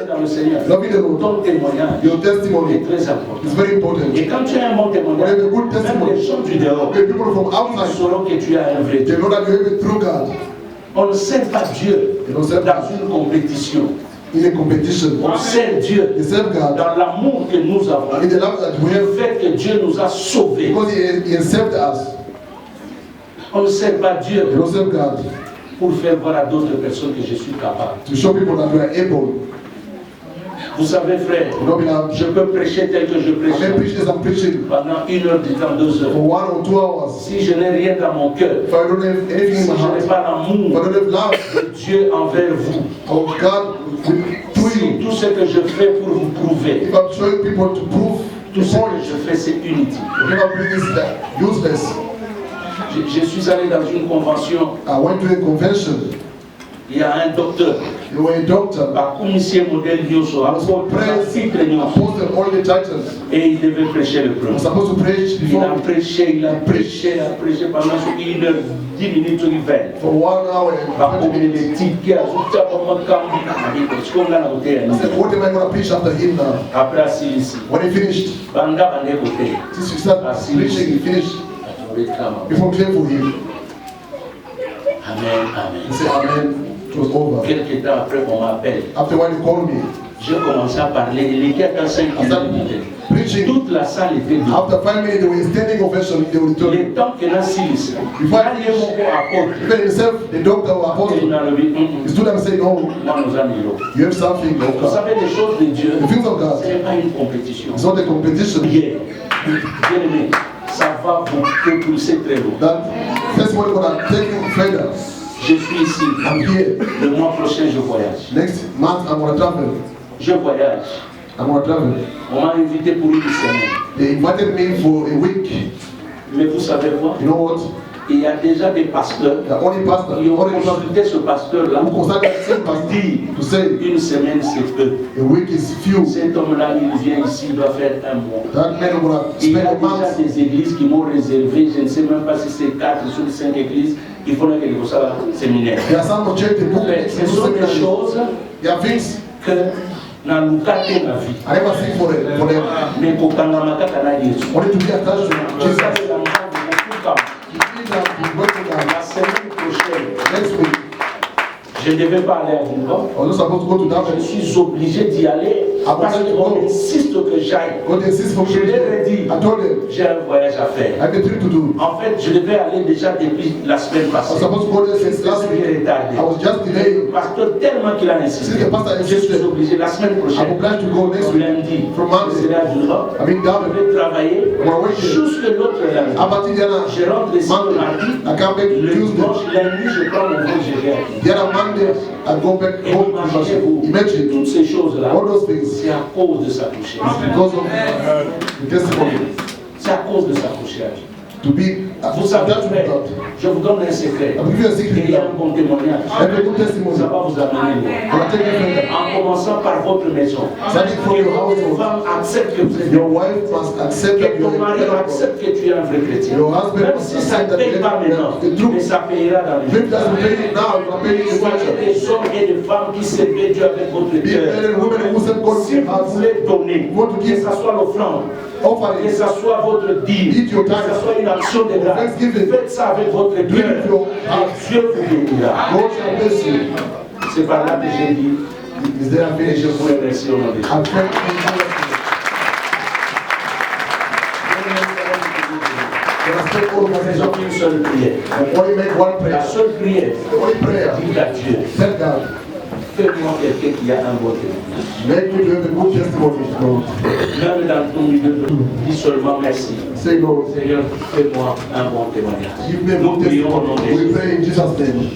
Dans le Seigneur. Loving the Lord. Ton témoignage Your testimony est très important. is very important. Et quand tu as un bon témoignage, When you have a good même testimony, les gens du dehors, the people from ils outside, sauront que tu as un vrai they Dieu. know that you have a true God. On ne sert pas Dieu They don't serve dans God une compétition. in a competition. On sert Dieu They serve God dans l'amour que nous avons. in the love that we Le have fait que Dieu nous a sauvés. because He has saved us. On ne sert pas Dieu They don't serve God pour faire voir à d'autres personnes que je suis capable. to show people that we are able. Vous savez, frère, You know, beloved, je peux prêcher tel que je I may prêche preach as I'm preaching pendant 1 heure du temps, 2 for heures. 1 or 2 hours. Si je n'ai rien dans mon cœur, If I don't have anything si in my je n'ai heart, pas if I l'amour don't have love de Dieu envers vous, of God to si you, tout ce que je fais pour vous prouver, if I'm showing people to prove tout ce the que point, je fais, c'est inutile. if I'm doing this useless. Je suis allé dans une convention, I went to a convention. il y a un docteur, You were a doctor. un commissaire modèle Nyoso, un titre Nyoso, Posted all the titles. et il devait prêcher le I'm premier. supposed to preach Il a before prêché, il a prêché, pendant 1 heure, 10 minutes, 20. for 1 hour and 20 minutes. I said, What am I going to preach after him now? après assis ici, When he finished, banda bande côté, since you start preaching, he finished. Before praying for him, Amen, amen. he said, Amen. It was over. Quelques temps après, on m'appelle. After when he called me, J'ai commencé à parler. Il était à 5 minutes. preaching, Toute la salle était debout. after 5 minutes, they were standing ovation in the auditorium. Le temps que Nassis, il Before fallait mon apôtre. even himself, the doctor or Il apostle, m'a levé. he stood up and said, Oh, Moi, nous avons. you have something, Vous doctor. savez, les choses de Dieu, The things of ce God, n'est pas une compétition. it's not a competition. Bien aimé, ça va vous propulser très loin. That testimony going to take you further. Je suis ici. I'm here. Le mois prochain, je voyage. Next month, I'm going to travel. Je voyage. I'm going to travel. On m'a invité pour une semaine. They invited me for a week. Mais vous savez quoi? You know what? Il y a déjà des pasteurs The only pastor, qui ont only pastor consulté ce pasteur-là who pour consulted the same pastor dire to say une semaine c'est peu. a week is few. Cet homme-là, il vient ici, il doit faire un mois. That man will Il y spend a a déjà month. des églises qui m'ont réservé, je ne sais même pas si c'est 4 sur 5 églises, il faut que vous soyez séminaire. There are some church they book Mais ce sont des choses There are things que dans le cadre de la vie, I never see for them. mais pour Kangamaka Kana Yesu. Only to be attached to Je Jesus. savais dans le cadre de mon tout cas, To be that to go to God. la semaine prochaine, Next week, je ne devais pas aller à Gilbert. I was not supposed to go to Je Davos. suis obligé d'y aller parce qu'on insiste que j'aille. God insists for me Je to leur ai go. dit, I told them j'ai un voyage à I faire. have a trip to do. En fait, je devais aller déjà depuis la semaine I was passée. supposed to go there since last Je week. suis retardé. I was just Le delayed. pasteur, tellement qu'il a Since insisté, the pastor je suis insisted, obligé la semaine I'm prochaine, obliged to go next week. lundi, From je Monday. serai à Gilbert. I mean, Je Davos. vais travailler jusque l'autre lundi. About Indiana, Je rentre ici le Monday. mardi. I come back Le Tuesday. dimanche, lundi, je prends mon vol, je viens. The other Monday, I go back Et home to imaginez-vous, Russia. Imagine toutes ces choses-là, all those things c'est à cause de s'accoucher. because of the testimony C'est à cause de s'accoucher. to be Vous savez, attached to frère, God. je vous donne un secret. I'll give you a secret. Et il y a un bon témoignage. Every good testimony. Ça va vous amener loin. I'll take you further. En commençant par votre maison. Starting from Que your votre household. femme accepte que vous êtes Your wife must accept que that you ton mari are a accepte que tu es un vrai chrétien. Your husband Même must si ça ne accept that paye pas maintenant, the truth. mais ça payera dans les Maybe jours. that's pay it now, you are paying in the Soyez future. des hommes et des femmes qui servent Dieu avec votre Be men cœur. and women who serve God Si with vous hearts. voulez donner, Want to que give ce soit l'offrande, que offering. ce soit votre dîme, Eat que your ce tithe. soit une action de grâce, Thanksgiving. faites ça avec votre Do it with cœur. your Et heart. Dieu vous bénira. God shall bless you. C'est par là que j'ai dit, Is there a et je finish? vous remercie au nom de Jésus. I pray in Jesus' name. Let us take all of us Faisons une seule prière. and only make one La prayer. seule prière, The only prayer. dites à Dieu, Tell God. fais-moi quelqu'un qui a un bon témoignage. Make me to have a good testimony, Lord. Même dans ton milieu, dis seulement merci. Say, Lord, Seigneur, fais-moi un bon témoignage. give me a Nous good prions au nom de testimony. We Jésus. pray in Jesus' name.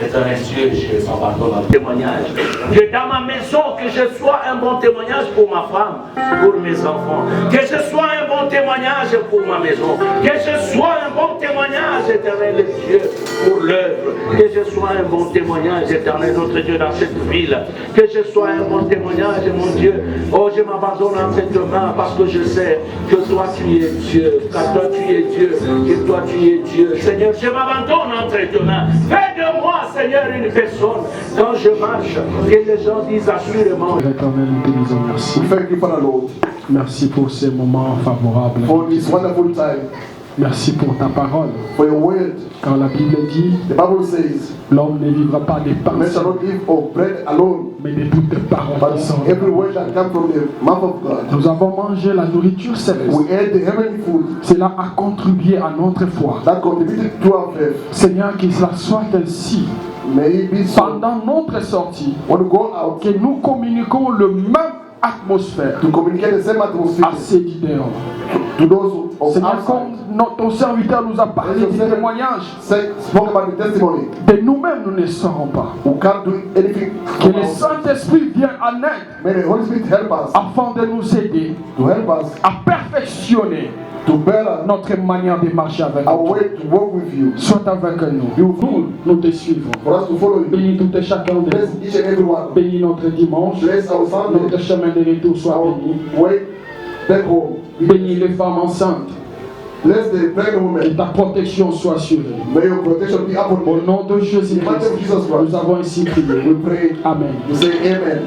Éternel Dieu, je m'abandonne en témoignage. Que dans ma maison, que je sois un bon témoignage pour ma femme, pour mes enfants. Que je sois un bon bon témoignage pour ma maison. Que je sois un bon témoignage, éternel Dieu, pour l'œuvre. Que je sois un bon témoignage, éternel notre Dieu, dans cette ville. Que je sois un bon témoignage, mon Dieu. Oh, je m'abandonne entre tes mains parce que je sais que toi tu es Dieu. Car toi tu es Dieu. Que toi tu es Dieu. Seigneur, je m'abandonne entre tes mains. Fais de moi, Seigneur, une personne. Quand je marche, que les gens disent assurément. Éternel, nous te disons merci. Thank you, Father Lord, Merci pour ces moments favorables. for this wonderful time, Merci pour ta parole. for your word. Car la Bible dit, The Bible says, l'homme ne vivra pas de pain, man shall not live of bread alone, mais de toutes les paroles but qui sortent. every word that comes from the mouth of God. Nous avons mangé la nourriture céleste. We ate the heavenly food Cela a contribué à notre foi. that contributed to our faith. Seigneur, qu'il cela soit ainsi. May it be so. Pendant notre sortie, When we go out, que nous communiquons le même atmosphère to communicate the same atmosphere à ces leaders. to those of Seigneur, outside. comme ton serviteur nous a parlé du témoignage, Spoke about the testimony. de nous-mêmes nous ne serons pas. We can't do anything. Que le Saint-Esprit vienne en aide May the Holy Spirit help us, afin de nous aider to help us à perfectionner to better notre manière de marcher avec our toi. way to work with you. Sois avec nous. Nous te suivons. For us to follow you. Bénis tout et chacun de Bless nous. each and every one. Bénis notre dimanche. Bless our Sunday. Notre chemin de retour soit Our béni. way back home. Bénis les femmes enceintes. Bless the pregnant Que woman. ta protection soit assurée. May your protection be upon Au them. nom de In the name of Jésus-Christ, Jesus Christ, nous avons ainsi prié. we pray. Amen. We say amen.